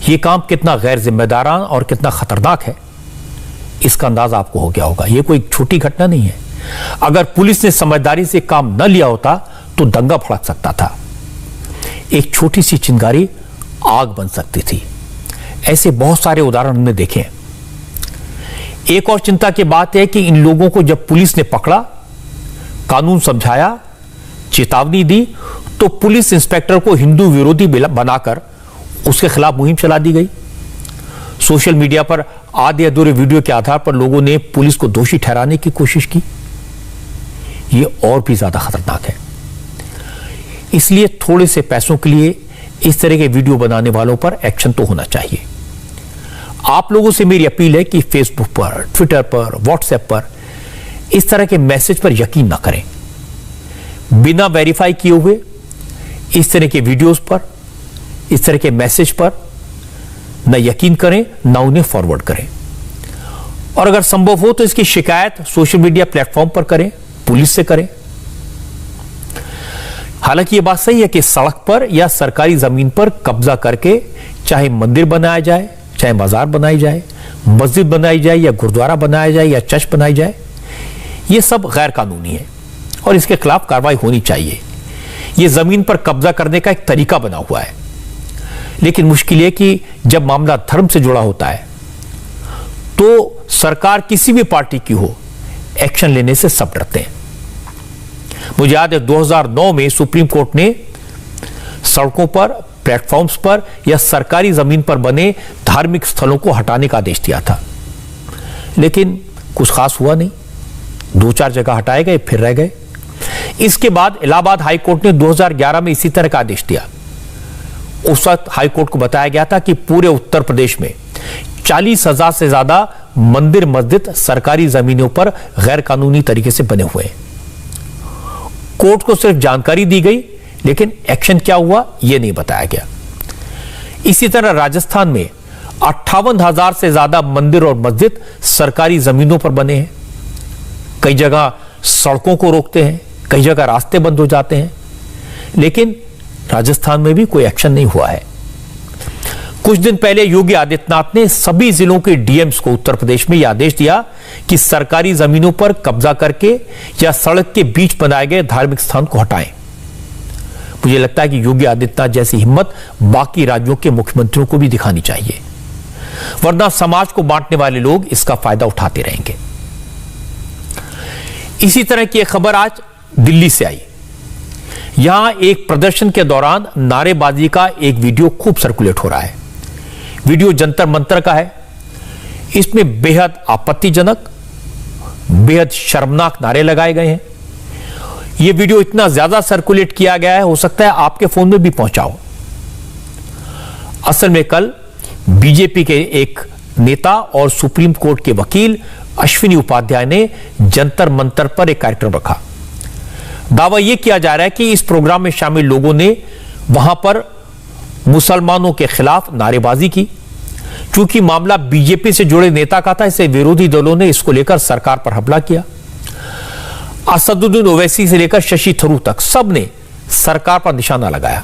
यह काम कितना गैर जिम्मेदाराना और कितना खतरनाक है इसका अंदाजा आपको हो गया होगा। यह कोई छोटी घटना नहीं है। अगर पुलिस ने समझदारी से काम न लिया होता तो दंगा भड़क सकता था, एक छोटी सी चिंगारी आग बन सकती थी। ऐसे बहुत सारे उदाहरण हमने देखे। एक और चिंता की बात है कि इन लोगों को जब पुलिस ने पकड़ा, कानून समझाया, चेतावनी दी तो पुलिस इंस्पेक्टर को हिंदू विरोधी बनाकर उसके खिलाफ मुहिम चला दी गई। सोशल मीडिया पर आधे अधूरे वीडियो के आधार पर लोगों ने पुलिस को दोषी ठहराने की कोशिश की। यह और भी ज्यादा खतरनाक है। इसलिए थोड़े से पैसों के लिए इस तरह के वीडियो बनाने वालों पर एक्शन तो होना चाहिए। आप लोगों से मेरी अपील है कि फेसबुक पर, ट्विटर पर, व्हाट्सएप पर इस तरह के मैसेज पर यकीन ना करें। बिना वेरीफाई किए हुए इस तरह के वीडियोस पर, इस तरह के मैसेज पर न यकीन करें, न उन्हें फॉरवर्ड करें। और अगर संभव हो तो इसकी शिकायत सोशल मीडिया प्लेटफॉर्म पर करें, पुलिस से करें। हालांकि यह बात सही है कि सड़क पर या सरकारी जमीन पर कब्जा करके चाहे मंदिर बनाया जाए, चाहे बाजार बनाई जाए, मस्जिद बनाई जाए या गुरुद्वारा बनाया जाए या चर्च बनाई जाए, यह सब गैर कानूनी है और इसके खिलाफ कार्रवाई होनी चाहिए। यह जमीन पर कब्जा करने का एक तरीका बना हुआ है। लेकिन मुश्किल है कि जब मामला धर्म से जुड़ा होता है तो सरकार किसी भी पार्टी की हो, एक्शन लेने से सब डरते हैं। मुझे याद है 2009 में सुप्रीम कोर्ट ने सड़कों पर, प्लेटफॉर्म्स पर या सरकारी जमीन पर बने धार्मिक स्थलों को हटाने का आदेश दिया था, लेकिन कुछ खास हुआ नहीं। 2-4 जगह हटाए गए, फिर रह गए। इसके बाद इलाहाबाद हाई कोर्ट ने 2011 में इसी तरह का आदेश दिया। उस वक्त हाई कोर्ट को बताया गया था कि पूरे उत्तर प्रदेश में 40,000 से ज्यादा मंदिर, मस्जिद सरकारी जमीनों पर गैर कानूनी तरीके से बने हुए हैं। कोर्ट को सिर्फ जानकारी दी गई, लेकिन एक्शन क्या हुआ यह नहीं बताया गया। इसी तरह राजस्थान में 58,000 से ज्यादा मंदिर और मस्जिद सरकारी जमीनों पर बने हैं। कई जगह सड़कों को रोकते हैं, कई जगह रास्ते बंद हो जाते हैं, लेकिन राजस्थान में भी कोई एक्शन नहीं हुआ है। कुछ दिन पहले योगी आदित्यनाथ ने सभी जिलों के डीएम्स को उत्तर प्रदेश में यह आदेश दिया कि सरकारी जमीनों पर कब्जा करके या सड़क के बीच बनाए गए धार्मिक स्थान को हटाएं। मुझे लगता है कि योगी आदित्यनाथ जैसी हिम्मत बाकी राज्यों के मुख्यमंत्रियों को भी दिखानी चाहिए, वरना समाज को बांटने वाले लोग इसका फायदा उठाते रहेंगे। इसी तरह की एक खबर आज दिल्ली से आई। यहां एक प्रदर्शन के दौरान नारेबाजी का एक वीडियो खूब सर्कुलेट हो रहा है। वीडियो जंतर मंतर का है। इसमें बेहद आपत्तिजनक, बेहद शर्मनाक नारे लगाए गए हैं। यह वीडियो इतना ज्यादा सर्कुलेट किया गया है, हो सकता है आपके फोन में भी पहुंचाओ। असल में कल बीजेपी के एक नेता और सुप्रीम कोर्ट के वकील अश्विनी उपाध्याय ने जंतर मंतर पर एक कार्यक्रम रखा। दावा यह किया जा रहा है कि इस प्रोग्राम में शामिल लोगों ने वहां पर मुसलमानों के खिलाफ नारेबाजी की। चूंकि मामला बीजेपी से जुड़े नेता का था, इसे विरोधी दलों ने इसको लेकर सरकार पर हमला किया। असदुद्दीन ओवैसी से लेकर शशि थरूर तक सबने सरकार पर निशाना लगाया।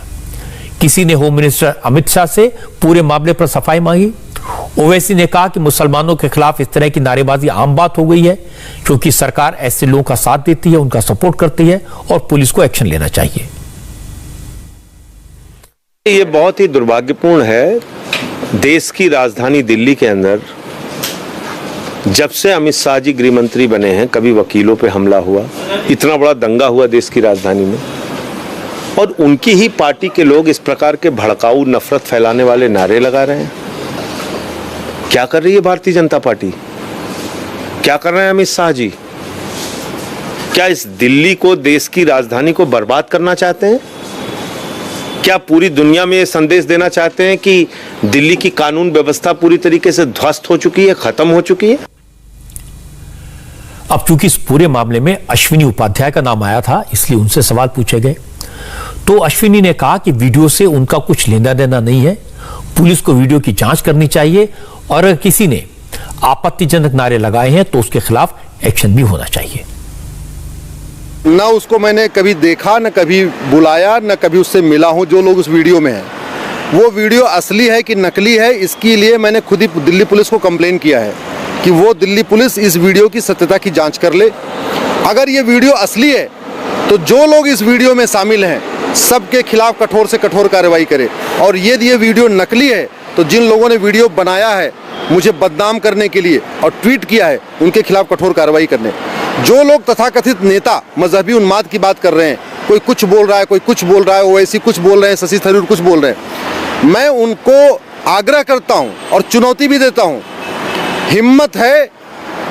किसी ने होम मिनिस्टर अमित शाह से पूरे मामले पर सफाई मांगी। ओवैसी ने कहा कि मुसलमानों के खिलाफ इस तरह की नारेबाजी आम बात हो गई है, क्योंकि सरकार ऐसे लोगों का साथ देती है, उनका सपोर्ट करती है और पुलिस को एक्शन लेना चाहिए। ये बहुत ही दुर्भाग्यपूर्ण है। देश की राजधानी दिल्ली के अंदर जब से अमित शाह जी गृह मंत्री बने हैं, कभी वकीलों पे हमला हुआ, इतना बड़ा दंगा हुआ देश की राजधानी में, और उनकी ही पार्टी के लोग इस प्रकार के भड़काऊ, नफरत फैलाने वाले नारे लगा रहे हैं। क्या कर रही है भारतीय जनता पार्टी? क्या कर रहे हैं अमित शाह जी? क्या इस दिल्ली को, देश की राजधानी को बर्बाद करना चाहते हैं? क्या पूरी दुनिया में ये संदेश देना चाहते हैं कि दिल्ली की कानून व्यवस्था पूरी तरीके से ध्वस्त हो चुकी है, खत्म हो चुकी है? अब चूंकि इस पूरे मामले में अश्विनी उपाध्याय का नाम आया था, इसलिए उनसे सवाल पूछे गए। तो अश्विनी ने कहा कि वीडियो से उनका कुछ लेना देना नहीं है, पुलिस को वीडियो की जांच करनी चाहिए और अगर किसी ने आपत्तिजनक नारे लगाए हैं तो उसके खिलाफ एक्शन भी होना चाहिए। ना उसको मैंने कभी देखा, न कभी बुलाया, न कभी उससे मिला हूं। जो लोग उस वीडियो में हैं, वो वीडियो असली है कि नकली है, इसके लिए मैंने खुद ही दिल्ली पुलिस को कंप्लेन किया है कि वो दिल्ली पुलिस इस वीडियो की सत्यता की जांच कर ले। अगर ये वीडियो असली है तो जो लोग इस वीडियो में शामिल हैं सबके खिलाफ कठोर से कठोर कार्रवाई करे, और यदि ये वीडियो नकली है तो जिन लोगों ने वीडियो बनाया है मुझे बदनाम करने के लिए और ट्वीट किया है, उनके खिलाफ कठोर कार्रवाई करने। जो लोग तथाकथित नेता मजहबी उन्माद की बात कर रहे हैं, कोई कुछ बोल रहा है, कोई कुछ बोल रहा है, ओवैसी कुछ बोल रहे हैं, शशि थरूर कुछ बोल रहे हैं। मैं उनको आग्रह करता हूं और चुनौती भी देता हूं, हिम्मत है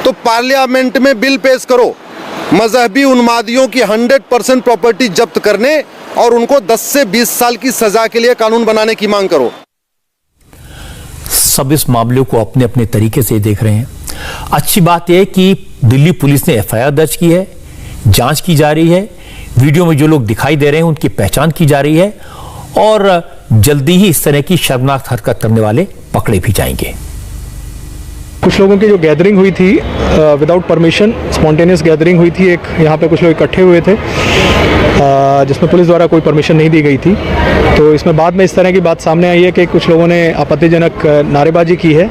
तो पार्लियामेंट में बिल पेश करो मजहबी उन्मादियों की 100% प्रॉपर्टी जब्त करने और उनको 10 से 20 साल की सजा के लिए कानून बनाने की मांग करो। सब इस मामले को अपने अपने तरीके से देख रहे हैं। अच्छी बात यह है कि दिल्ली पुलिस ने एफआईआर दर्ज की है, जांच की जा रही है, वीडियो में जो लोग दिखाई दे रहे हैं उनकी पहचान की जा रही है और जल्दी ही इस तरह की शर्मनाक हरकत करने वाले पकड़े भी जाएंगे। कुछ लोगों की जो गैदरिंग हुई थी विदाउट परमिशन, स्पॉन्टेनियस गैदरिंग हुई थी, एक यहाँ पे कुछ लोग इकट्ठे हुए थे जिसमें पुलिस द्वारा कोई परमिशन नहीं दी गई थी। तो इसमें बाद में इस तरह की बात सामने आई है कि कुछ लोगों ने आपत्तिजनक नारेबाजी की है।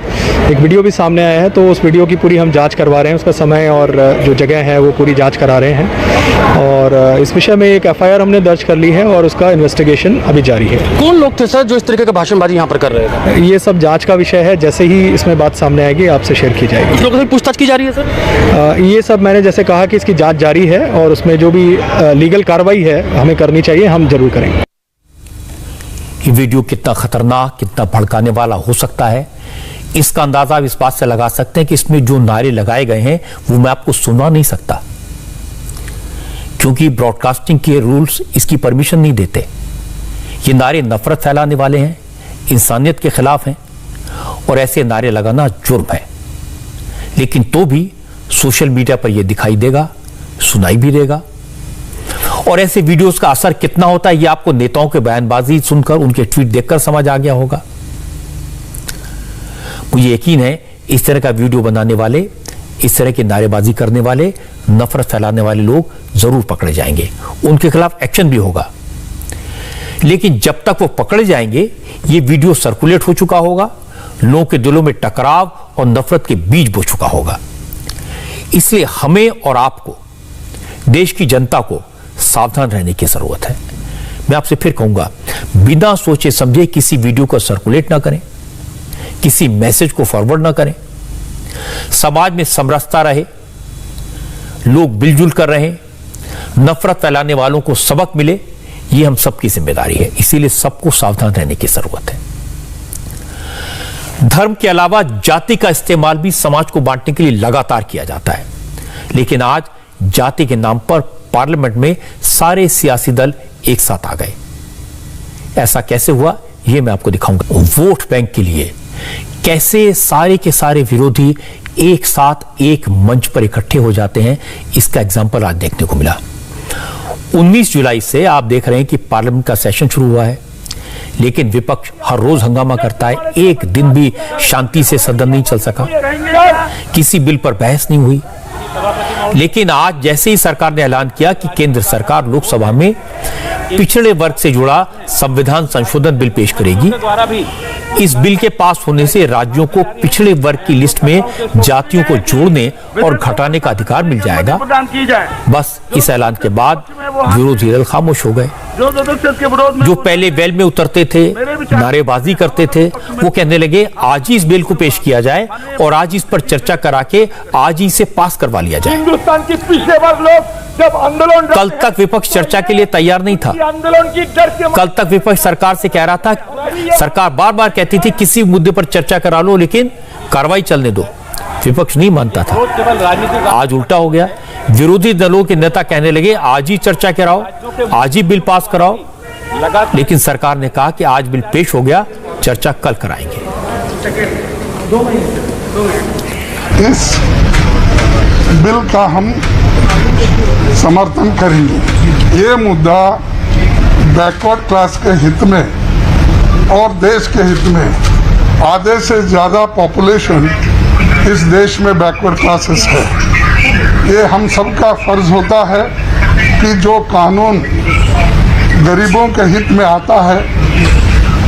एक वीडियो भी सामने आया है, तो उस वीडियो की पूरी हम जांच करवा रहे हैं, उसका समय और जो जगह है वो पूरी जांच करा रहे हैं और इस विषय में एक एफआईआर हमने दर्ज कर ली है और उसका इन्वेस्टिगेशन अभी जारी है। कौन लोग थे सर जो इस तरीके का भाषणबाजी यहाँ पर कर रहे थे? ये सब जांच का विषय है, जैसे ही इसमें बात सामने आएगी आपसे शेयर की जाएगी। कुछ लोगों से पूछताछ की जा रही है सर? ये सब मैंने जैसे कहा कि इसकी जांच जारी है और उसमें जो भी लीगल कार्रवाई है हमें करनी चाहिए, हम जरूर करेंगे। ये वीडियो कितना खतरनाक, कितना भड़काने वाला हो सकता है, इसका अंदाजा आप इस बात से लगा सकते हैं कि इसमें जो नारे लगाए गए हैं वो मैं आपको सुना नहीं सकता, क्योंकि ब्रॉडकास्टिंग के रूल्स इसकी परमिशन नहीं देते। ये नारे नफरत फैलाने वाले हैं, इंसानियत के खिलाफ हैं और ऐसे नारे लगाना जुर्म है। लेकिन तो भी सोशल मीडिया पर यह दिखाई देगा, सुनाई भी देगा और ऐसे वीडियोस का असर कितना होता है ये आपको नेताओं के बयानबाजी सुनकर, उनके ट्वीट देखकर समझ आ गया होगा। मुझे यकीन है इस तरह का वीडियो बनाने वाले, इस तरह की नारेबाजी करने वाले, नफरत फैलाने वाले लोग जरूर पकड़े जाएंगे, उनके खिलाफ एक्शन भी होगा। लेकिन जब तक वो पकड़े जाएंगे ये वीडियो सर्कुलेट हो चुका होगा, लोगों के दिलों में टकराव और नफरत के बीज बो चुका होगा। इसलिए हमें और आपको, देश की जनता को सावधान रहने की जरूरत है। मैं आपसे फिर कहूंगा, बिना सोचे समझे किसी वीडियो को सर्कुलेट ना करें, किसी मैसेज को फॉरवर्ड ना करें। समाज में समरसता रहे, लोग मिलजुल कर रहें, नफरत फैलाने वालों को सबक मिले, ये हम सबकी जिम्मेदारी है। इसीलिए सबको सावधान रहने की जरूरत है। धर्म के अलावा जाति का इस्तेमाल भी समाज को बांटने के लिए लगातार किया जाता है, लेकिन आज जाति के नाम पर पार्लियामेंट में सारे सियासी दल एक साथ आ गए। ऐसा कैसे हुआ यह मैं आपको दिखाऊंगा। वोट बैंक के लिए कैसे सारे के सारे विरोधी एक साथ एक मंच पर इकट्ठे हो जाते हैं, इसका एग्जाम्पल आज देखने को मिला। 19 जुलाई से आप देख रहे हैं कि पार्लियामेंट का सेशन शुरू हुआ है, लेकिन विपक्ष हर रोज हंगामा करता है। एक दिन भी शांति से सदन नहीं चल सका, किसी बिल पर बहस नहीं हुई। लेकिन आज जैसे ही सरकार ने ऐलान किया कि केंद्र सरकार लोकसभा में पिछड़े वर्ग से जुड़ा संविधान संशोधन बिल पेश करेगी, इस बिल के पास होने से राज्यों को पिछड़े वर्ग की लिस्ट में जातियों को जोड़ने और घटाने का अधिकार मिल जाएगा। बस इस ऐलान के बाद विरोधी दल खामोश हो गए। जो पहले वेल में उतरते थे, नारेबाजी करते थे, वो कहने लगे आज ही इस बिल को पेश किया जाए और आज इस पर चर्चा करा के आज ही इसे पास करवा लिया जाए। हिंदुस्तान के पिछले वर्ग लोग जब आंदोलन, कल तक विपक्ष चर्चा के लिए तैयार नहीं था। आंदोलन की डर के कल तक विपक्ष सरकार से कह रहा था, सरकार बार बार कहती थी किसी मुद्दे पर चर्चा करा लो लेकिन कार्रवाई चलने दो, विपक्ष नहीं मानता था। आज उल्टा हो गया, विरोधी दलों के नेता कहने लगे आज ही चर्चा कराओ, आज ही बिल पास कराओ, लेकिन सरकार ने कहा कि आज बिल पेश हो गया, चर्चा कल कराएंगे। इस बिल का हम समर्थन करेंगे। ये मुद्दा बैकवर्ड क्लास के हित में और देश के हित में, आधे से ज़्यादा पॉपुलेशन इस देश में बैकवर्ड क्लासेस है। ये हम सबका फर्ज होता है कि जो कानून गरीबों के हित में आता है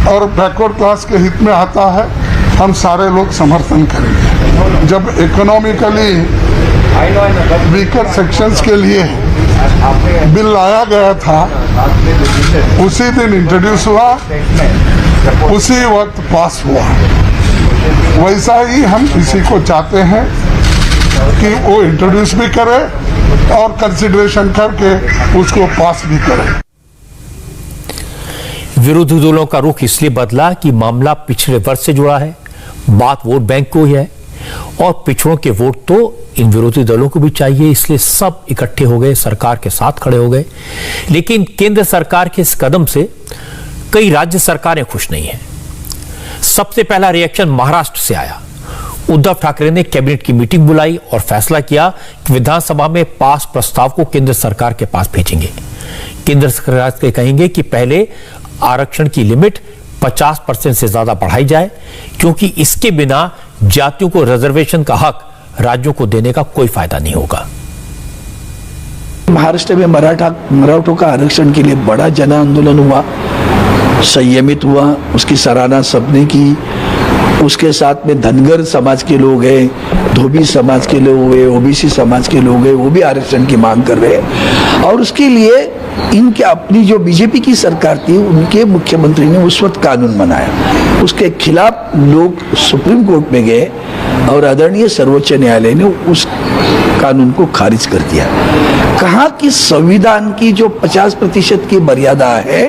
और बैकवर्ड क्लास के हित में आता है, हम सारे लोग समर्थन करेंगे। जब इकोनॉमिकली वीकर सेक्शंस के लिए बिल लाया गया था, उसी दिन इंट्रोड्यूस हुआ, उसी वक्त पास हुआ। वैसा ही हम इसी को चाहते हैं कि वो इंट्रोड्यूस भी करे और कंसिडरेशन करके उसको पास भी करें। विरोधी दलों का रुख इसलिए बदला कि मामला पिछड़े वर्ग से जुड़ा है, बात वोट बैंक को ही है और पिछड़ों के वोट तो इन विरोधी दलों को भी चाहिए, इसलिए सब इकट्ठे हो गए, सरकार के साथ खड़े हो गए। लेकिन केंद्र सरकार के इस कदम से कई राज्य सरकारें खुश नहीं हैं। सबसे पहला रिएक्शन महाराष्ट्र से आया। उद्धव ठाकरे ने कैबिनेट की मीटिंग बुलाई और फैसला किया कि विधानसभा में पास प्रस्ताव को केंद्र सरकार के पास भेजेंगे। केंद्र सरकार से कहेंगे कि पहले आरक्षण की लिमिट 50% से ज्यादा बढ़ाई जाए, क्योंकि इसके बिना जातियों को रिजर्वेशन का हक राज्यों को देने का कोई फायदा नहीं होगा। महाराष्ट्र में मराठों का आरक्षण के लिए बड़ा जन आंदोलन हुआ, संयमित हुआ, उसकी सराहना सबने की। उसके साथ में धनगर समाज के लोग हैं, धोबी समाज के लोग हुए, ओबीसी समाज के लोग हैं, वो भी आरक्षण की मांग कर रहे हैं। और उसके लिए इनके अपनी जो बीजेपी की सरकार थी, उनके मुख्यमंत्री ने उस वक्त कानून बनाया, उसके खिलाफ लोग सुप्रीम कोर्ट में गए और आदरणीय सर्वोच्च न्यायालय ने उस कानून को खारिज कर दिया। कहा कि संविधान की जो 50% की मर्यादा है,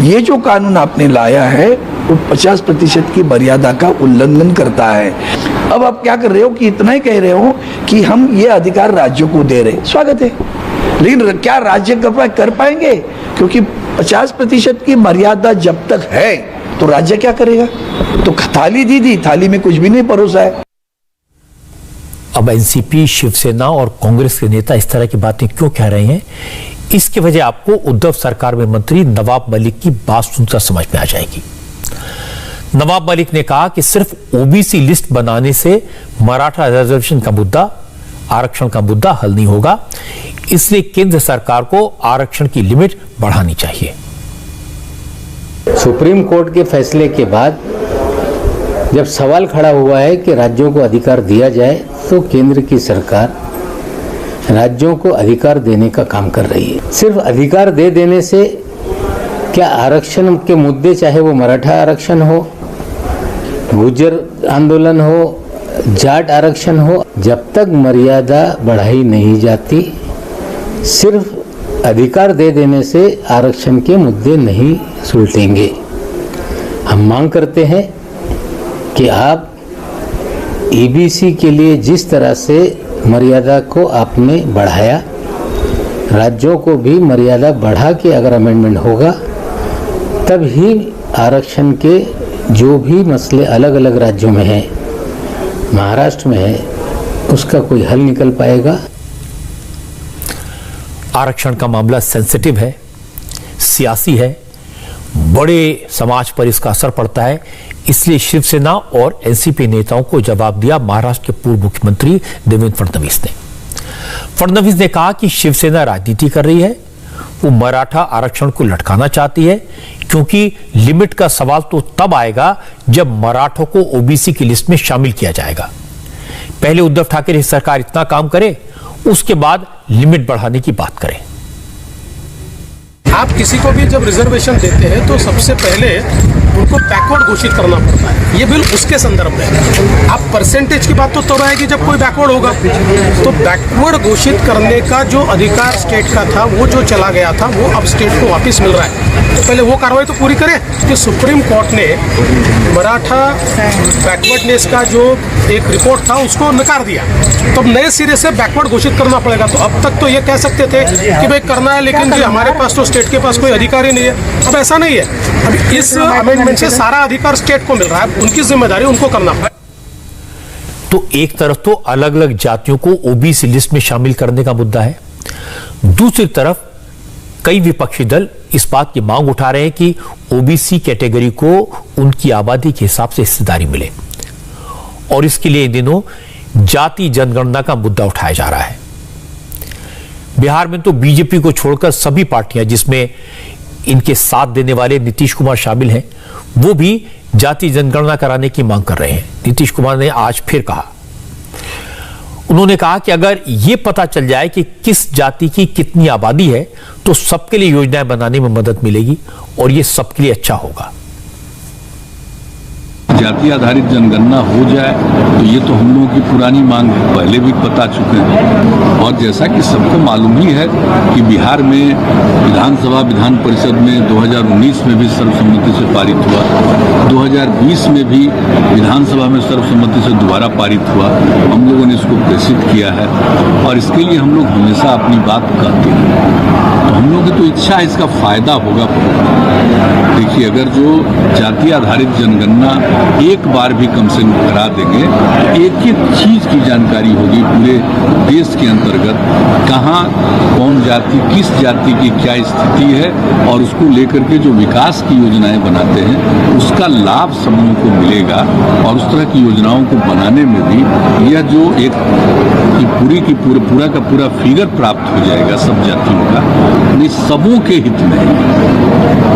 ये जो कानून आपने लाया है वो 50% की मर्यादा का उल्लंघन करता है। अब आप क्या कर रहे हो कि इतना ही कह रहे हो कि हम ये अधिकार राज्यों को दे रहे, स्वागत है, लेकिन क्या राज्य कर पाएंगे? क्योंकि 50% की मर्यादा जब तक है तो राज्य क्या करेगा? तो थाली दी, थाली में कुछ भी नहीं परोसा है। अब एनसीपी, शिवसेना और कांग्रेस के नेता इस तरह की बातें क्यों कह रहे हैं, इसकी वजह आपको उद्धव सरकार में मंत्री नवाब मलिक की बात सुनकर समझ में आ जाएगी। नवाब मलिक ने कहा कि सिर्फ ओबीसी लिस्ट बनाने से मराठा रिजर्वेशन का मुद्दा, आरक्षण का मुद्दा हल नहीं होगा, इसलिए केंद्र सरकार को आरक्षण की लिमिट बढ़ानी चाहिए। सुप्रीम कोर्ट के फैसले के बाद जब सवाल खड़ा हुआ है कि राज्यों को अधिकार दिया जाए, तो केंद्र की सरकार राज्यों को अधिकार देने का काम कर रही है। सिर्फ अधिकार दे देने से क्या आरक्षण के मुद्दे, चाहे वो मराठा आरक्षण हो, गुर्जर आंदोलन हो, जाट आरक्षण हो, जब तक मर्यादा बढ़ाई नहीं जाती, सिर्फ अधिकार दे देने से आरक्षण के मुद्दे नहीं सुलझेंगे। हम मांग करते हैं कि आप ईबीसी के लिए जिस तरह से मर्यादा को आपने बढ़ाया, राज्यों को भी मर्यादा बढ़ा के अगर अमेंडमेंट होगा, तब ही आरक्षण के जो भी मसले अलग अलग राज्यों में हैं, महाराष्ट्र में है, उसका कोई हल निकल पाएगा। आरक्षण का मामला सेंसिटिव है, सियासी है, बड़े समाज पर इसका असर पड़ता है, इसलिए शिवसेना और एनसीपी नेताओं को जवाब दिया महाराष्ट्र के पूर्व मुख्यमंत्री देवेंद्र फडणवीस ने। फडणवीस ने कहा कि शिवसेना राजनीति कर रही है, वो मराठा आरक्षण को लटकाना चाहती है, क्योंकि लिमिट का सवाल तो तब आएगा जब मराठों को ओबीसी की लिस्ट में शामिल किया जाएगा। पहले उद्धव ठाकरे सरकार इतना काम करे, उसके बाद लिमिट बढ़ाने की बात करें। आप किसी को भी जब रिजर्वेशन देते हैं तो सबसे पहले उनको बैकवर्ड घोषित करना पड़ता है। ये बिल उसके संदर्भ में है। आप परसेंटेज की बात तो तब आएगी जब कोई बैकवर्ड होगा। तो बैकवर्ड घोषित करने का जो अधिकार स्टेट का था, वो जो चला गया था, वो अब स्टेट को वापस मिल रहा है। तो पहले वो कार्रवाई तो पूरी करें कि सुप्रीम कोर्ट ने मराठा बैकवर्डनेस का जो एक रिपोर्ट था उसको नकार दिया, तो अब नए सिरे से बैकवर्ड घोषित करना पड़ेगा। तो अब तक तो ये कह सकते थे कि भाई करना है, लेकिन जी हमारे पास तो स्टेट के पास कोई अधिकार ही नहीं है। अब ऐसा नहीं है, अब इस अमेंडमेंट से सारा अधिकार स्टेट को मिल रहा है, उनकी जिम्मेदारी उनको करना पड़ेगा। तो एक तरफ तो अलग अलग जातियों को ओबीसी लिस्ट में शामिल करने का मुद्दा है, दूसरी तरफ कई विपक्षी दल इस बात की मांग उठा रहे हैं कि ओबीसी कैटेगरी को उनकी आबादी के हिसाब से हिस्सेदारी मिले, और इसके लिए इन दिनों जाति जनगणना का मुद्दा उठाया जा रहा है। बिहार में तो बीजेपी को छोड़कर सभी पार्टियां, जिसमें इनके साथ देने वाले नीतीश कुमार शामिल हैं, वो भी जाति जनगणना कराने की मांग कर रहे हैं। नीतीश कुमार ने आज फिर कहा, उन्होंने कहा कि अगर ये पता चल जाए कि किस जाति की कितनी आबादी है, तो सबके लिए योजनाएं बनाने में मदद मिलेगी और ये सबके लिए अच्छा होगा। जाति आधारित जनगणना हो जाए, तो ये तो हम लोगों की पुरानी मांग पहले भी बता चुके हैं। और जैसा कि सबको मालूम ही है कि बिहार में विधानसभा विधान परिषद में 2019 में भी सर्वसम्मति से पारित हुआ, 2020 में भी विधानसभा में सर्वसम्मति से दोबारा पारित हुआ। हम लोगों ने इसको प्रेषित किया है और इसके लिए हम लोग हमेशा अपनी बात कहते हैं। तो हम लोगों की तो इच्छा है इसका फायदा होगा। देखिए, अगर जो जाति आधारित जनगणना एक बार भी कम से कम करा देंगे, एक एक चीज की जानकारी होगी पूरे देश के अंतर्गत, कहाँ कौन जाति किस जाति की क्या स्थिति है और उसको लेकर के जो विकास की योजनाएं बनाते हैं उसका लाभ सब लोगों को मिलेगा। और उस तरह की योजनाओं को बनाने में भी यह जो एक पूरा का पूरा फिगर प्राप्त हो जाएगा सब जातियों का, ये सबों के हित में है।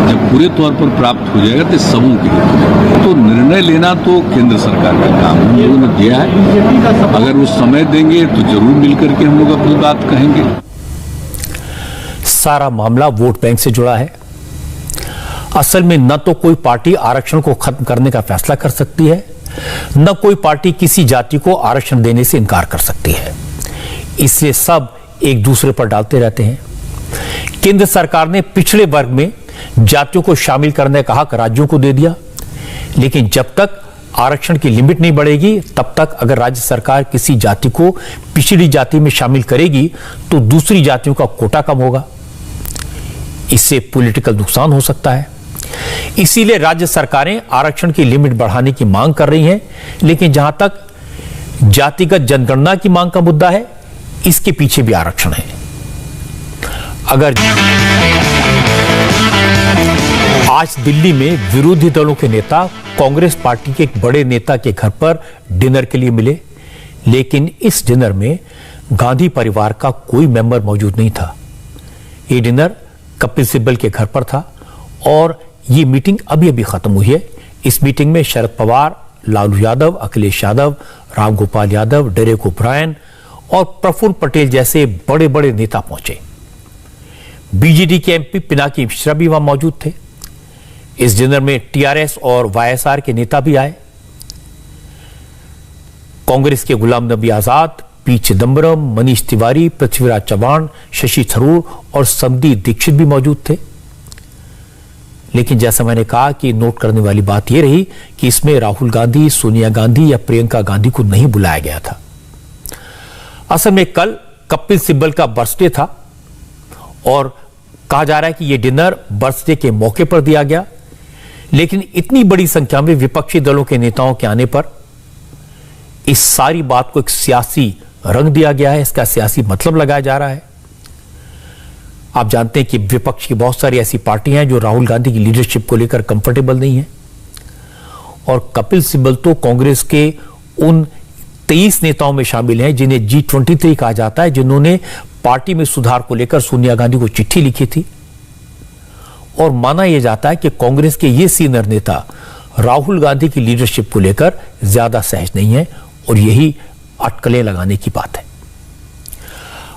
जब पूरे तौर पर प्राप्त हो जाएगा तो सबों के हित में। तो निर्णय लेना तो केंद्र सरकार का काम हम लोगों ने दिया है। अगर वो समय देंगे तो जरूर मिलकर के हम लोग अपनी बात कहेंगे। सारा मामला वोट बैंक से जुड़ा है। असल में न तो कोई पार्टी आरक्षण को खत्म करने का फैसला कर सकती है, न कोई पार्टी किसी जाति को आरक्षण देने से इनकार कर सकती है। इसलिए सब एक दूसरे पर डालते रहते हैं। केंद्र सरकार ने पिछड़े वर्ग में जातियों को शामिल करने का हक राज्यों को दे दिया, लेकिन जब तक आरक्षण की लिमिट नहीं बढ़ेगी तब तक अगर राज्य सरकार किसी जाति को पिछड़ी जाति में शामिल करेगी तो दूसरी जातियों का कोटा कम होगा। इससे पॉलिटिकल नुकसान हो सकता है। इसीलिए राज्य सरकारें आरक्षण की लिमिट बढ़ाने की मांग कर रही हैं, लेकिन जहां तक जातिगत जनगणना की मांग का मुद्दा है, इसके पीछे भी आरक्षण है। अगर आज दिल्ली में विरोधी दलों के नेता कांग्रेस पार्टी के एक बड़े नेता के घर पर डिनर के लिए मिले, लेकिन इस डिनर में गांधी परिवार का कोई मेंबर मौजूद नहीं था। ये डिनर कपिल सिब्बल के घर पर था और ये मीटिंग अभी अभी खत्म हुई है। इस मीटिंग में शरद पवार, लालू यादव, अखिलेश यादव, रामगोपाल यादव, डेरेक ओब्रायन और प्रफुल्ल पटेल जैसे बड़े बड़े नेता पहुंचे। बीजेडी के एमपी पिनाकी मिश्रा भी वहां मौजूद थे। इस डिनर में टीआरएस और वाईएसआर के नेता भी आए। कांग्रेस के गुलाम नबी आजाद, पी चिदंबरम, मनीष तिवारी, पृथ्वीराज चव्हाण, शशि थरूर और संदीप दीक्षित भी मौजूद थे। लेकिन जैसा मैंने कहा कि नोट करने वाली बात यह रही कि इसमें राहुल गांधी, सोनिया गांधी या प्रियंका गांधी को नहीं बुलाया गया था। असल में कल कपिल सिब्बल का बर्थडे था और कहा जा रहा है कि यह डिनर बर्थडे के मौके पर दिया गया, लेकिन इतनी बड़ी संख्या में विपक्षी दलों के नेताओं के आने पर इस सारी बात को एक सियासी रंग दिया गया है। इसका सियासी मतलब लगाया जा रहा है। आप जानते हैं कि विपक्ष की बहुत सारी ऐसी पार्टियां हैं जो राहुल गांधी की लीडरशिप को लेकर कंफर्टेबल नहीं है, और कपिल सिब्बल तो कांग्रेस के उन 23 नेताओं में शामिल हैं जिन्हें G23 कहा जाता है, जिन्होंने पार्टी में सुधार को लेकर सोनिया गांधी को चिट्ठी लिखी थी। और माना यह जाता है कि कांग्रेस के ये सीनियर नेता राहुल गांधी की लीडरशिप को लेकर ज्यादा सहज नहीं है और यही अटकलें लगाने की बात है।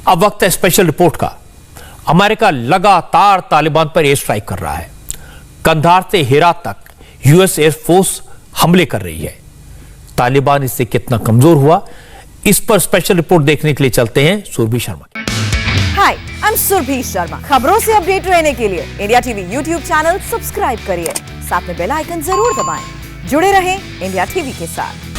अब वक्त है स्पेशल रिपोर्ट का। अमेरिका लगातार तालिबान पर एयर स्ट्राइक कर रहा है। कंधार से हेरात तक यूएस एयरफोर्स हमले कर रही है। तालिबान इससे कितना कमजोर हुआ, इस पर स्पेशल रिपोर्ट देखने के लिए चलते हैं सुरभि शर्मा। हाय, आई एम सुरभि शर्मा। खबरों से अपडेट रहने के लिए India TV YouTube channel subscribe करिए, साथ में बेल आइकन जरूर दबाएं। जुड़े रहें इंडिया टीवी के साथ।